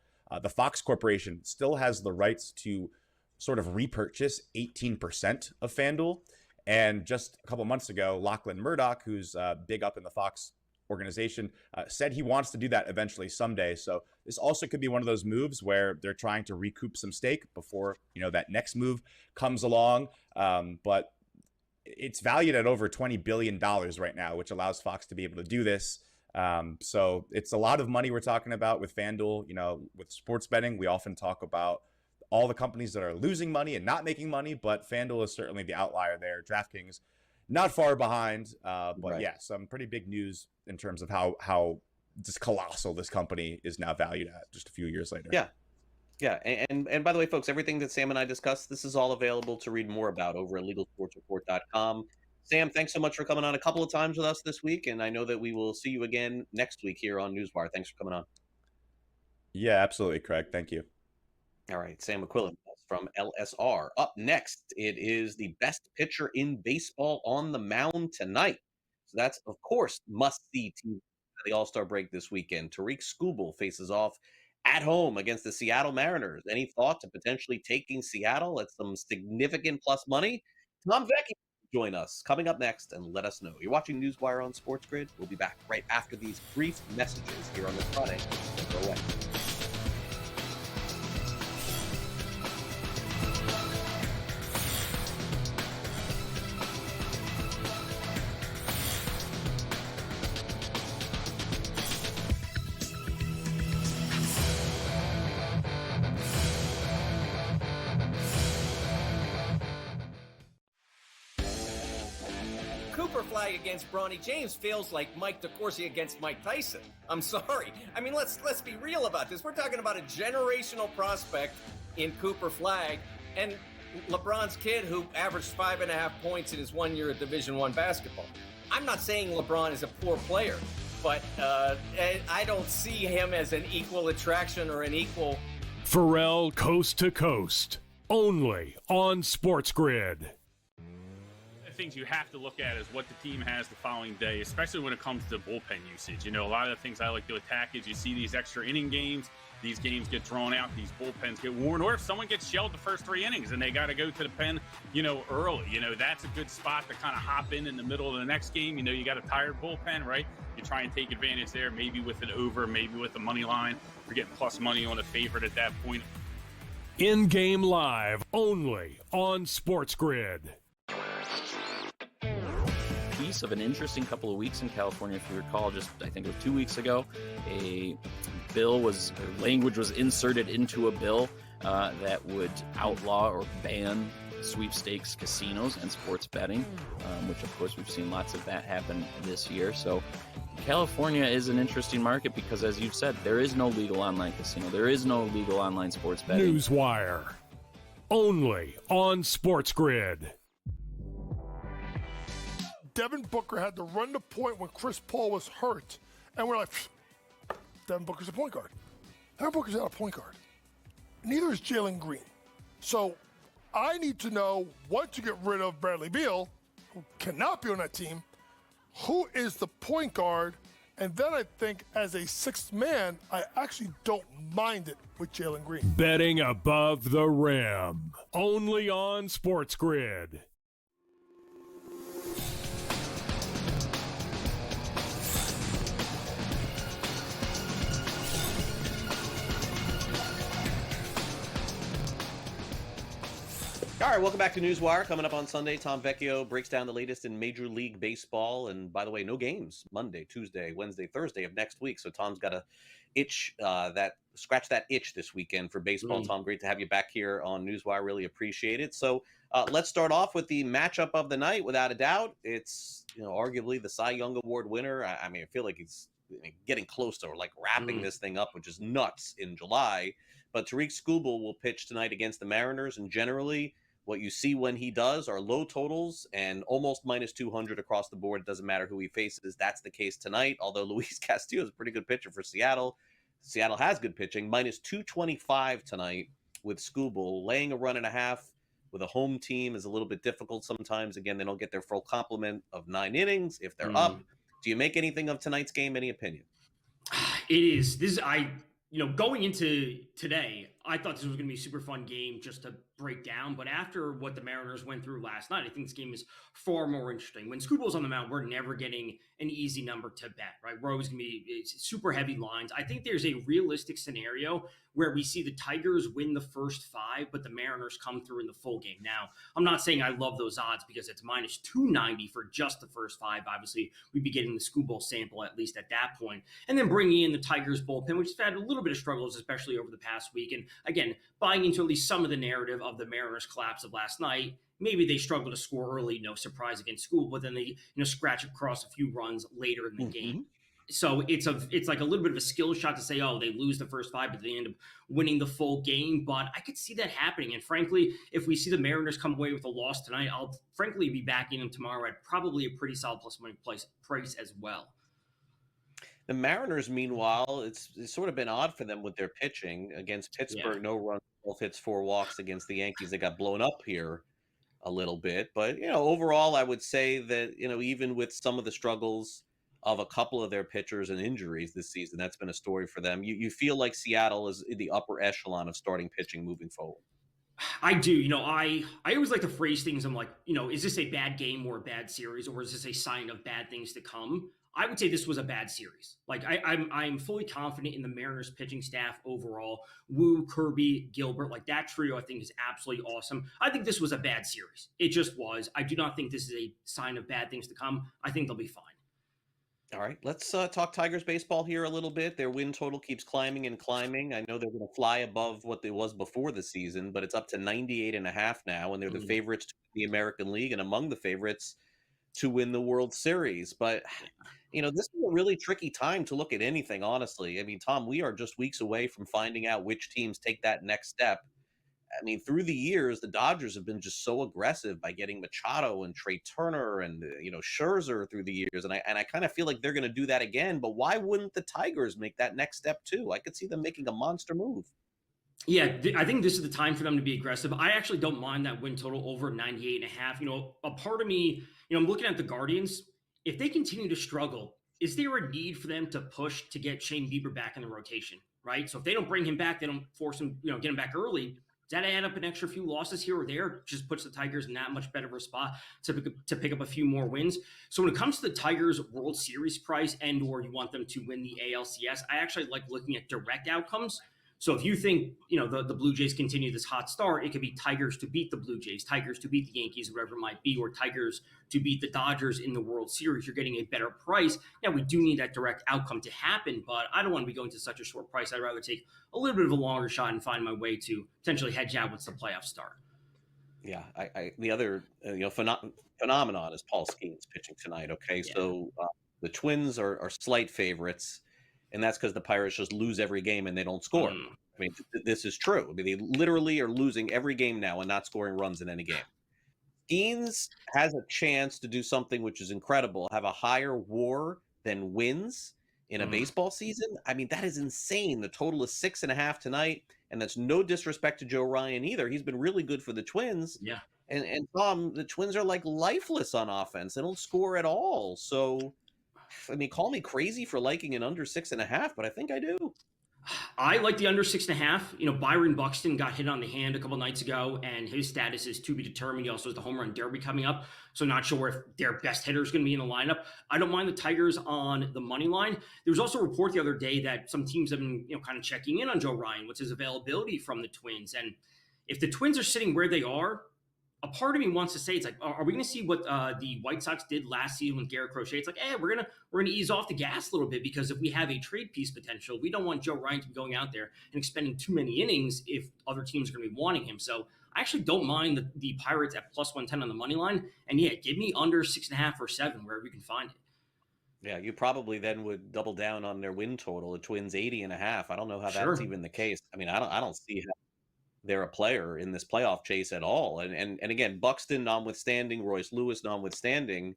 The Fox Corporation still has the rights to sort of repurchase 18% of FanDuel. And just a couple months ago, Lachlan Murdoch, who's big up in the Fox organization, said he wants to do that eventually someday. So this also could be one of those moves where they're trying to recoup some stake before, you know, that next move comes along. But it's valued at over $20 billion right now, which allows Fox to be able to do this. So it's a lot of money we're talking about with FanDuel. You know, with sports betting, we often talk about all the companies that are losing money and not making money, but FanDuel is certainly the outlier there. DraftKings, not far behind, but right. Yeah, some pretty big news in terms of how just colossal this company is now valued at just a few years later. Yeah. Yeah, and by the way, folks, everything that Sam and I discussed, this is all available to read more about over at LegalSportsReport.com. Sam, thanks so much for coming on a couple of times with us this week, and I know that we will see you again next week here on NewsWire. Thanks for coming on. Yeah, absolutely, Craig. Thank you. All right, Sam McQuillan from LSR. Up next, it is the best pitcher in baseball on the mound tonight. So that's, of course, must-see TV for the All-Star break this weekend. Tariq Skubal faces off at home against the Seattle Mariners. Any thought to potentially taking Seattle at some significant plus money? Tom Vecchi will join us coming up next and let us know. You're watching NewsWire on SportsGrid. We'll be back right after these brief messages here on this Friday. Don't go away. Cooper Flag against Bronny James feels like Mike DeCourcy against Mike Tyson. I'm sorry. I mean, let's be real about this. We're talking about a generational prospect in Cooper Flag, and LeBron's kid who averaged 5.5 points in his 1 year of Division I basketball. I'm not saying LeBron is a poor player, but I don't see him as an equal attraction or an equal. Pharrell Coast to Coast, only on SportsGrid. Things you have to look at is what the team has the following day, especially when it comes to bullpen usage. You know, a lot of the things I like to attack is you see these extra inning games, these games get drawn out, these bullpens get worn, or if someone gets shelled the first 3 innings and they got to go to the pen, early, that's a good spot to kind of hop in the middle of the next game. You got a tired bullpen, right? You try and take advantage there, maybe with an over, maybe with a money line. You're getting plus money on a favorite at that point. In-game live, only on SportsGrid. Piece of an interesting couple of weeks in California. If you recall, just I think it was 2 weeks ago, language was inserted into a bill that would outlaw or ban sweepstakes casinos and sports betting, which of course we've seen lots of that happen this year. So California is an interesting market because, as you've said, there is no legal online casino. There is no legal online sports betting. NewsWire, only on SportsGrid. Devin Booker had to run the point when Chris Paul was hurt. And we're like, Devin Booker's a point guard. Devin Booker's not a point guard. Neither is Jalen Green. So I need to know, once you get rid of Bradley Beal, who cannot be on that team, who is the point guard? And then I think as a sixth man, I actually don't mind it with Jalen Green. Betting above the rim, only on SportsGrid. All right, welcome back to NewsWire. Coming up on Sunday, Tom Vecchio breaks down the latest in Major League Baseball. And by the way, no games Monday, Tuesday, Wednesday, Thursday of next week. So Tom's got to scratch that itch this weekend for baseball. Tom, great to have you back here on NewsWire. Really appreciate it. So let's start off with the matchup of the night. Without a doubt, it's arguably the Cy Young Award winner. I feel like he's getting close to wrapping this thing up, which is nuts in July. But Tariq Skubal will pitch tonight against the Mariners, and generally, what you see when he does are low totals and almost minus 200 across the board. It doesn't matter who he faces. That's the case tonight, although Luis Castillo is a pretty good pitcher for Seattle. Seattle has good pitching. Minus 225 tonight with Skubal. Laying a run and a half with a home team is a little bit difficult sometimes. Again, they don't get their full complement of 9 innings if they're up. Do you make anything of tonight's game? Any opinion? Going into today, I thought this was going to be a super fun game just to break down. But after what the Mariners went through last night, I think this game is far more interesting. When Skubal's on the mound, we're never getting an easy number to bet, right? We're always going to be super heavy lines. I think there's a realistic scenario where we see the Tigers win the first 5, but the Mariners come through in the full game. Now, I'm not saying I love those odds because it's minus 290 for just the first 5. Obviously, we'd be getting the Skubal sample at least at that point. And then bringing in the Tigers bullpen, which has had a little bit of struggles, especially over the past week. And again, buying into at least some of the narrative of the Mariners collapse of last night. Maybe they struggle to score early, no surprise against Skubal, but then they scratch across a few runs later in the game. So it's like a little bit of a skill shot to say, oh, they lose the first 5, but they end up winning the full game. But I could see that happening. And frankly, if we see the Mariners come away with a loss tonight, I'll frankly be backing them tomorrow at probably a pretty solid plus money price as well. The Mariners, meanwhile, it's sort of been odd for them with their pitching against Pittsburgh. No runs, 12 hits, 4 walks against the Yankees. They got blown up here a little bit. But, overall, I would say that, even with some of the struggles of a couple of their pitchers and injuries this season, that's been a story for them. You feel like Seattle is in the upper echelon of starting pitching moving forward. I do. I always like to phrase things. I'm like, is this a bad game or a bad series, or is this a sign of bad things to come? I would say this was a bad series. Like I'm fully confident in the Mariners pitching staff overall. Wu, Kirby, Gilbert, like that trio, I think is absolutely awesome. I think this was a bad series. It just was. I do not think this is a sign of bad things to come. I think they'll be fine. All right, let's talk Tigers baseball here a little bit. Their win total keeps climbing and climbing. I know they're going to fly above what it was before the season, but it's up to 98.5 now, and they're the favorites to the American League, and among the favorites to win the World Series. But, this is a really tricky time to look at anything, honestly. I mean, Tom, we are just weeks away from finding out which teams take that next step. I mean, through the years, the Dodgers have been just so aggressive by getting Machado and Trey Turner and Scherzer through the years, and I kind of feel like they're going to do that again. But why wouldn't the Tigers make that next step too? I could see them making a monster move. Yeah, I think this is the time for them to be aggressive. I actually don't mind that win total over 98.5. A part of me, I'm looking at the Guardians. If they continue to struggle, is there a need for them to push to get Shane Bieber back in the rotation, right? So if they don't bring him back, they don't force him, get him back early. Does that add up an extra few losses here or there? Just puts the Tigers in that much better of a spot to pick up a few more wins. So when it comes to the Tigers World Series price or you want them to win the ALCS, I actually like looking at direct outcomes. So if you think, the Blue Jays continue this hot start, it could be Tigers to beat the Blue Jays, Tigers to beat the Yankees, whatever it might be, or Tigers to beat the Dodgers in the World Series. You're getting a better price. Now, we do need that direct outcome to happen, but I don't want to be going to such a short price. I'd rather take a little bit of a longer shot and find my way to potentially hedge out once the playoffs start. Yeah, the other phenomenon is Paul Skeens pitching tonight. Okay, yeah. So the Twins are slight favorites. And that's because the Pirates just lose every game and they don't score. I mean, this is true. I mean, they literally are losing every game now and not scoring runs in any game. Skeens has a chance to do something which is incredible, have a higher WAR than wins in a baseball season. I mean, that is insane. The total is 6.5 tonight, and that's no disrespect to Joe Ryan either. He's been really good for the Twins. Yeah. And Tom, the Twins are like lifeless on offense. They don't score at all. So, I mean, call me crazy for liking an under 6.5, but I think I do. I like the under 6.5. Byron Buxton got hit on the hand a couple nights ago, and his status is to be determined. He also has the home run derby coming up, so not sure if their best hitter is going to be in the lineup. I don't mind the Tigers on the money line. There was also a report the other day that some teams have been, kind of checking in on Joe Ryan, what's his availability from the Twins, and if the Twins are sitting where they are, a part of me wants to say, it's like, are we going to see what the White Sox did last season with Garrett Crochet? It's like, we're gonna ease off the gas a little bit, because if we have a trade piece potential, we don't want Joe Ryan to be going out there and expending too many innings if other teams are going to be wanting him. So I actually don't mind the Pirates at plus 110 on the money line. And yeah, give me under 6.5 or 7 wherever you can find it. Yeah, you probably then would double down on their win total. The Twins 80.5. I don't know how that's even the case. I mean, I don't see how they're a player in this playoff chase at all. And again, Buxton notwithstanding, Royce Lewis notwithstanding,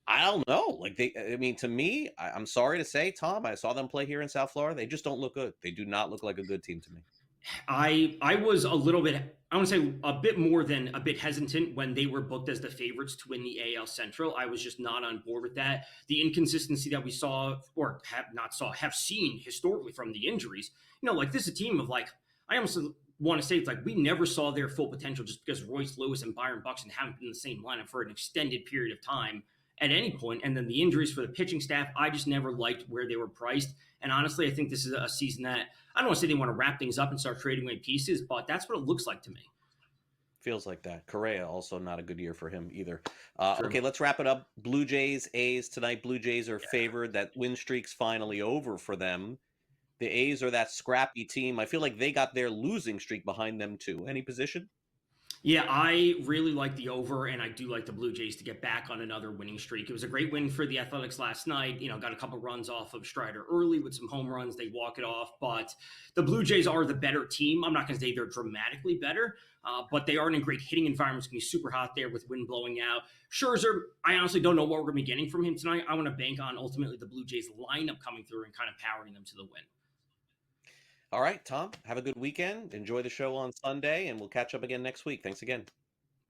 I don't know. To me, I'm sorry to say, Tom, I saw them play here in South Florida. They just don't look good. They do not look like a good team to me. I was a little bit, I want to say a bit more than a bit hesitant when they were booked as the favorites to win the AL Central. I was just not on board with that. The inconsistency that we saw, or have seen historically from the injuries, this is a team of I almost want to say it's we never saw their full potential just because Royce Lewis and Byron Buxton haven't been in the same lineup for an extended period of time at any point. And then the injuries for the pitching staff, I just never liked where they were priced. And honestly, I think this is a season that I don't want to say they want to wrap things up and start trading away pieces, but that's what it looks like to me. Feels like that. Correa, also not a good year for him either. Okay, let's wrap it up. Blue Jays, A's tonight. Blue Jays are favored. That win streak's finally over for them. The A's are that scrappy team. I feel like they got their losing streak behind them too. Any position? Yeah, I really like the over, and I do like the Blue Jays to get back on another winning streak. It was a great win for the Athletics last night. Got a couple runs off of Strider early with some home runs. They walk it off, but the Blue Jays are the better team. I'm not going to say they're dramatically better, but they are in a great hitting environment. It's going to be super hot there with wind blowing out. Scherzer, I honestly don't know what we're going to be getting from him tonight. I want to bank on ultimately the Blue Jays lineup coming through and kind of powering them to the win. All right, Tom, have a good weekend. Enjoy the show on Sunday, and we'll catch up again next week. Thanks again.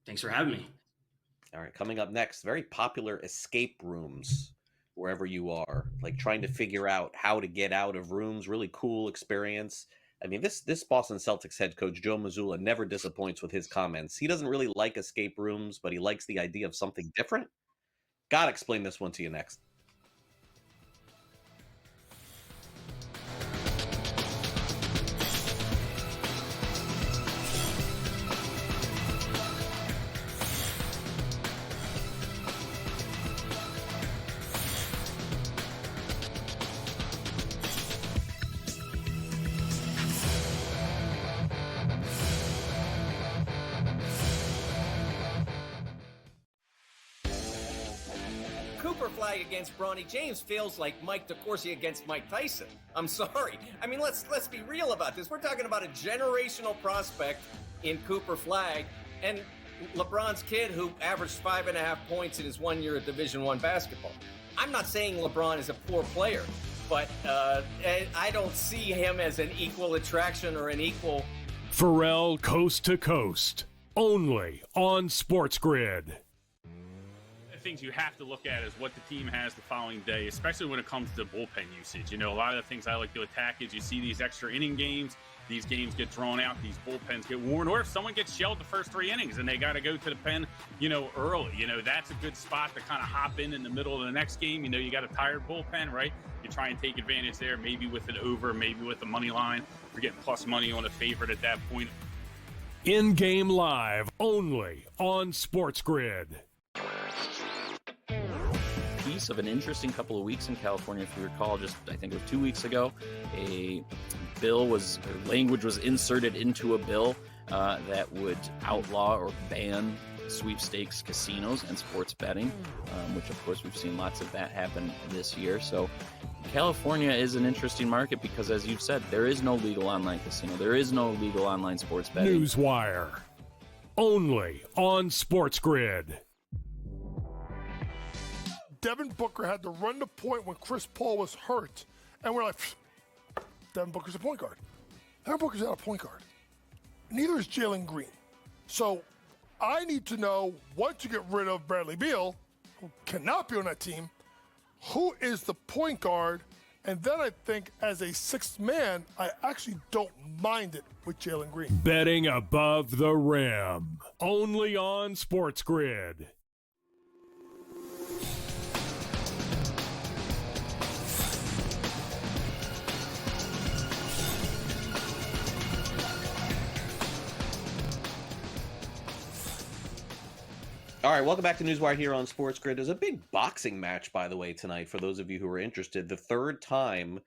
Thanks for having me. All right, coming up next, very popular escape rooms wherever you are, trying to figure out how to get out of rooms. Really cool experience. I mean, this Boston Celtics head coach, Joe Mazzulla, never disappoints with his comments. He doesn't really like escape rooms, but he likes the idea of something different. Gotta explain this one to you next. Cooper Flag against Bronny James feels like Mike DeCourcy against Mike Tyson. I'm sorry. I mean, let's be real about this. We're talking about a generational prospect in Cooper Flag, and LeBron's kid who averaged 5.5 points in his 1 year of Division I basketball. I'm not saying LeBron is a poor player, but I don't see him as an equal attraction or an equal. Pharrell Coast to Coast, only on SportsGrid. Things you have to look at is what the team has the following day, especially when it comes to bullpen usage. You know, a lot of the things I like to attack is you see these extra inning games, these games get drawn out, these bullpens get worn, or if someone gets shelled the first 3 innings and they got to go to the pen, early, that's a good spot to kind of hop in the middle of the next game. You got a tired bullpen, right? You try and take advantage there, maybe with an over, maybe with the money line. You're getting plus money on a favorite at that point. In-game live, only on SportsGrid. Piece of an interesting couple of weeks in California, if you recall, I think it was 2 weeks ago, language was inserted into a bill that would outlaw or ban sweepstakes casinos and sports betting, which of course we've seen lots of that happen this year. So California is an interesting market because, as you've said, there is no legal online casino. There is no legal online sports betting. NewsWire, only on SportsGrid. Devin Booker had to run the point when Chris Paul was hurt. And we're like, Devin Booker's a point guard. Devin Booker's not a point guard. Neither is Jalen Green. So I need to know, once you get rid of Bradley Beal, who cannot be on that team, who is the point guard? And then I think as a sixth man, I actually don't mind it with Jalen Green. Betting above the rim, only on SportsGrid. All right, welcome back to NewsWire here on SportsGrid. There's a big boxing match, by the way, tonight for those of you who are interested. The third time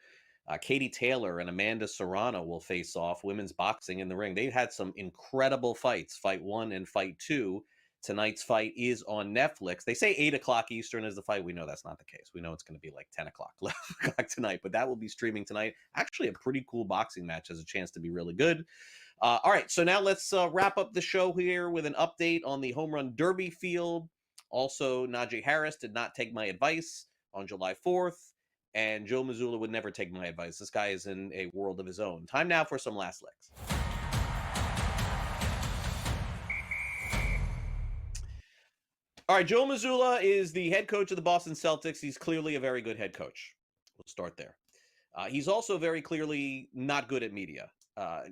Katie Taylor and Amanda Serrano will face off, women's boxing in the ring. They've had some incredible fights, Fight 1 and Fight 2. Tonight's fight is on Netflix. They say 8 o'clock Eastern is the fight. We know that's not the case. We know it's going to be like 10 o'clock, 11 o'clock tonight, but that will be streaming tonight. Actually, a pretty cool boxing match, has a chance to be really good. All right, so now let's wrap up the show here with an update on the home run derby field. Also, Najee Harris did not take my advice on July 4th, and Joe Mazzulla would never take my advice. This guy is in a world of his own. Time now for some last licks. All right, Joe Mazzulla is the head coach of the Boston Celtics. He's clearly a very good head coach. We'll start there. He's also very clearly not good at media.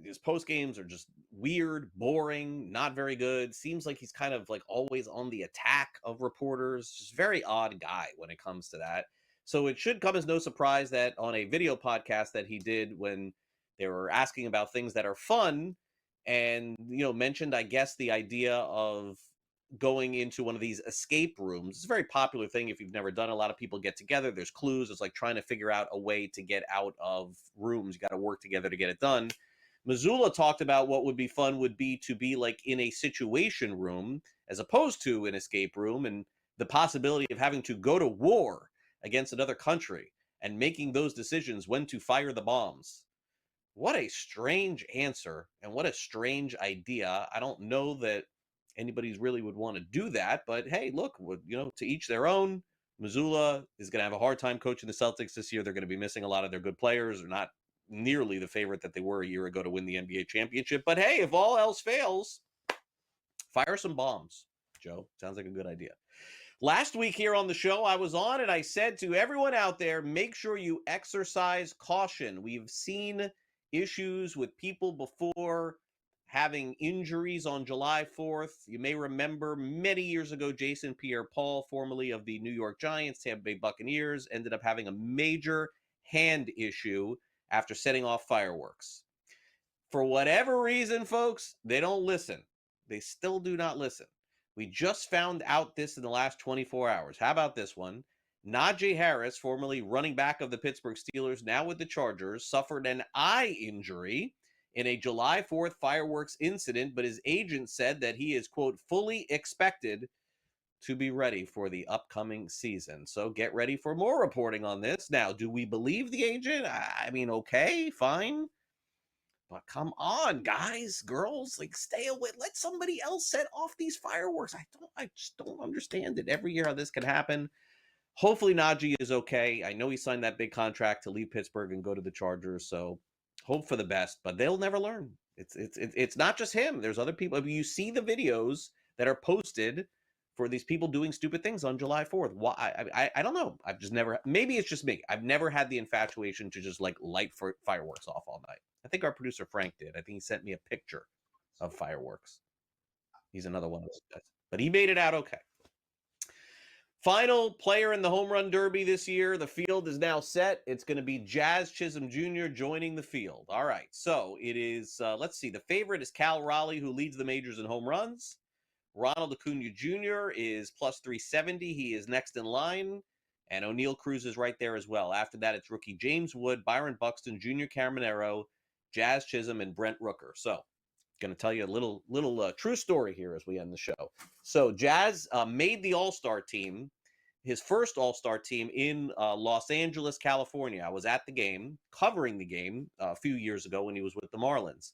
His post games are just weird, boring, not very good. Seems like he's kind of like always on the attack of reporters. Just very odd guy when it comes to that. So it should come as no surprise that on a video podcast that he did when they were asking about things that are fun and, mentioned, I guess, the idea of going into one of these escape rooms. It's a very popular thing. If you've never done it, a lot of people get together. There's clues. It's like trying to figure out a way to get out of rooms. You got to work together to get it done. Mazzulla talked about what would be fun would be to be like in a situation room as opposed to an escape room, and the possibility of having to go to war against another country and making those decisions when to fire the bombs. What a strange answer and what a strange idea. I don't know that anybody's really would want to do that, but hey, look, to each their own. Mazzulla is going to have a hard time coaching the Celtics this year. They're going to be missing a lot of their good players. They're not nearly the favorite that they were a year ago to win the NBA championship. But hey, if all else fails, fire some bombs, Joe. Sounds like a good idea. Last week here on the show, I was on and I said to everyone out there, make sure you exercise caution. We've seen issues with people before having injuries on July 4th. You may remember many years ago, Jason Pierre-Paul, formerly of the New York Giants, Tampa Bay Buccaneers, ended up having a major hand issue after setting off fireworks. For whatever reason, folks, they don't listen. They still do not listen. We just found out this in the last 24 hours. How about this one? Najee Harris, formerly running back of the Pittsburgh Steelers, now with the Chargers, suffered an eye injury in a July 4th fireworks incident, but his agent said that he is, quote, fully expected to be ready for the upcoming season. So get ready for more reporting on this. Now, do we believe the agent? I mean, okay, fine. But come on, guys, girls, like stay away. Let somebody else set off these fireworks. I just don't understand it. Every year how this can happen. Hopefully Najee is okay. I know he signed that big contract to leave Pittsburgh and go to the Chargers, so hope for the best, but they'll never learn. It's not just him. There's other people. If you see the videos that are posted for these people doing stupid things on July 4th. Why? I don't know. I've just never, maybe it's just me. I've never had the infatuation to just like light fireworks off all night. I think our producer Frank did. I think he sent me a picture of fireworks. He's another one of those guys, but he made it out okay. Final player in the home run derby this year. The field is now set. It's going to be Jazz Chisholm Jr. joining the field. All right. So it is, let's see. The favorite is Cal Raleigh, who leads the majors in home runs. Ronald Acuna Jr. is plus 370. He is next in line. And O'Neal Cruz is right there as well. After that, it's rookie James Wood, Byron Buxton, Junior Caminero, Jazz Chisholm, and Brent Rooker. So going to tell you a little true story here as we end the show. So Jazz made the All-Star team, his first All-Star team in Los Angeles, California. I was at the game, covering the game a few years ago when he was with the Marlins.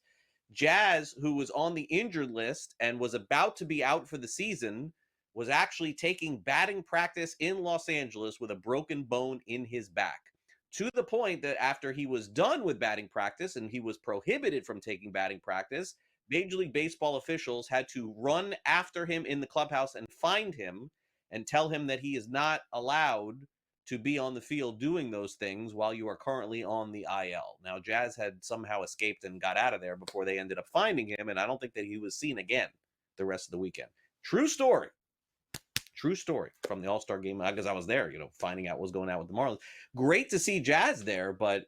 Jazz, who was on the injured list and was about to be out for the season, was actually taking batting practice in Los Angeles with a broken bone in his back. To the point that after he was done with batting practice and he was prohibited from taking batting practice, Major League Baseball officials had to run after him in the clubhouse and find him and tell him that he is not allowed to be on the field doing those things while you are currently on the IL. Now, Jazz had somehow escaped and got out of there before they ended up finding him, and I don't think that he was seen again the rest of the weekend. True story from the All-Star game, because I was there, finding out what was going on with the Marlins. Great to see Jazz there, but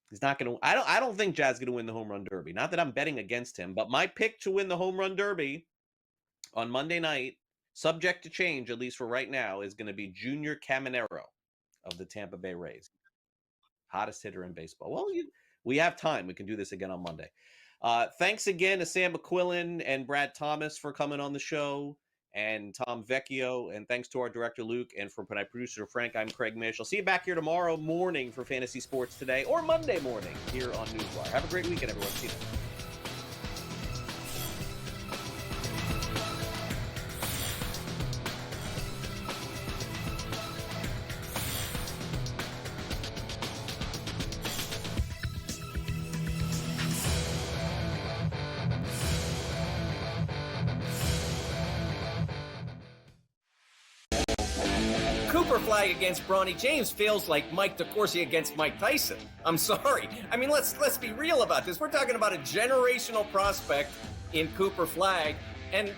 he's not going to. I don't think Jazz is going to win the home run derby. Not that I'm betting against him, but my pick to win the home run derby on Monday night, subject to change, at least for right now, is going to be Junior Caminero of the Tampa Bay Rays. Hottest hitter in baseball. Well, we have time. We can do this again on Monday. Thanks again to Sam McQuillan and Brad Thomas for coming on the show, and Tom Vecchio, and thanks to our director Luke, and for my producer Frank, I'm Craig Mish. I'll see you back here tomorrow morning for Fantasy Sports Today, or Monday morning here on NewsWire. Have a great weekend, everyone. See you next time. Flag against Bronny James feels like Mike DeCourcy against Mike Tyson. I'm sorry. I mean, let's be real about this. We're talking about a generational prospect in Cooper Flag and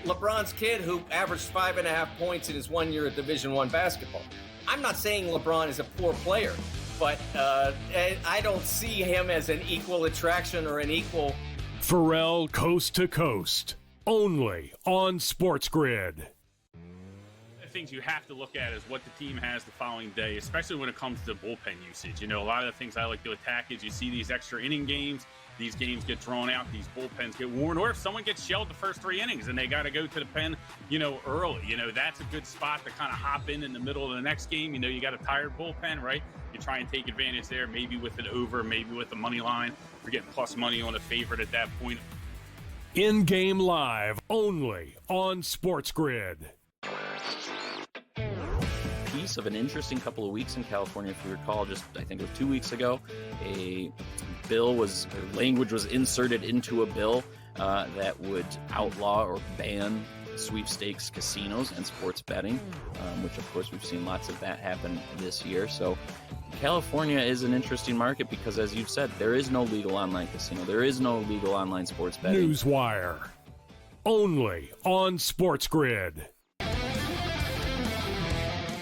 LeBron's kid who averaged 5.5 points in his 1 year at Division I basketball. I'm not saying LeBron is a poor player, but I don't see him as an equal attraction or an equal. Pharrell Coast to Coast, only on SportsGrid. Things you have to look at is what the team has the following day, especially when it comes to bullpen usage. A lot of the things I like to attack is you see these extra inning games, these games get drawn out, these bullpens get worn, or if someone gets shelled the first 3 innings and they got to go to the pen, early, that's a good spot to kind of hop in the middle of the next game. You got a tired bullpen, right? You try and take advantage there, maybe with an over, maybe with the money line. We're getting plus money on a favorite at that point. In-game live, only on SportsGrid. Piece of an interesting couple of weeks in California. If you recall, just I think it was 2 weeks ago, language was inserted into a bill that would outlaw or ban sweepstakes casinos and sports betting, which of course we've seen lots of that happen this year. So California is an interesting market because, as you've said, there is no legal online casino. There is no legal online sports betting. NewsWire, only on SportsGrid.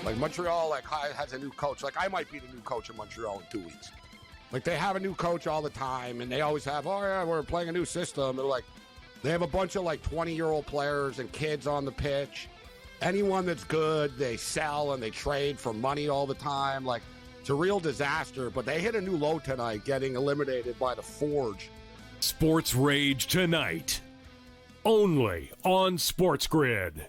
Like Montreal, has a new coach. I might be the new coach in Montreal in 2 weeks. They have a new coach all the time, and they always have, we're playing a new system. They're they have a bunch of 20-year-old players and kids on the pitch. Anyone that's good, they sell and they trade for money all the time. It's a real disaster, but they hit a new low tonight, getting eliminated by the Forge. Sports Rage tonight, only on SportsGrid.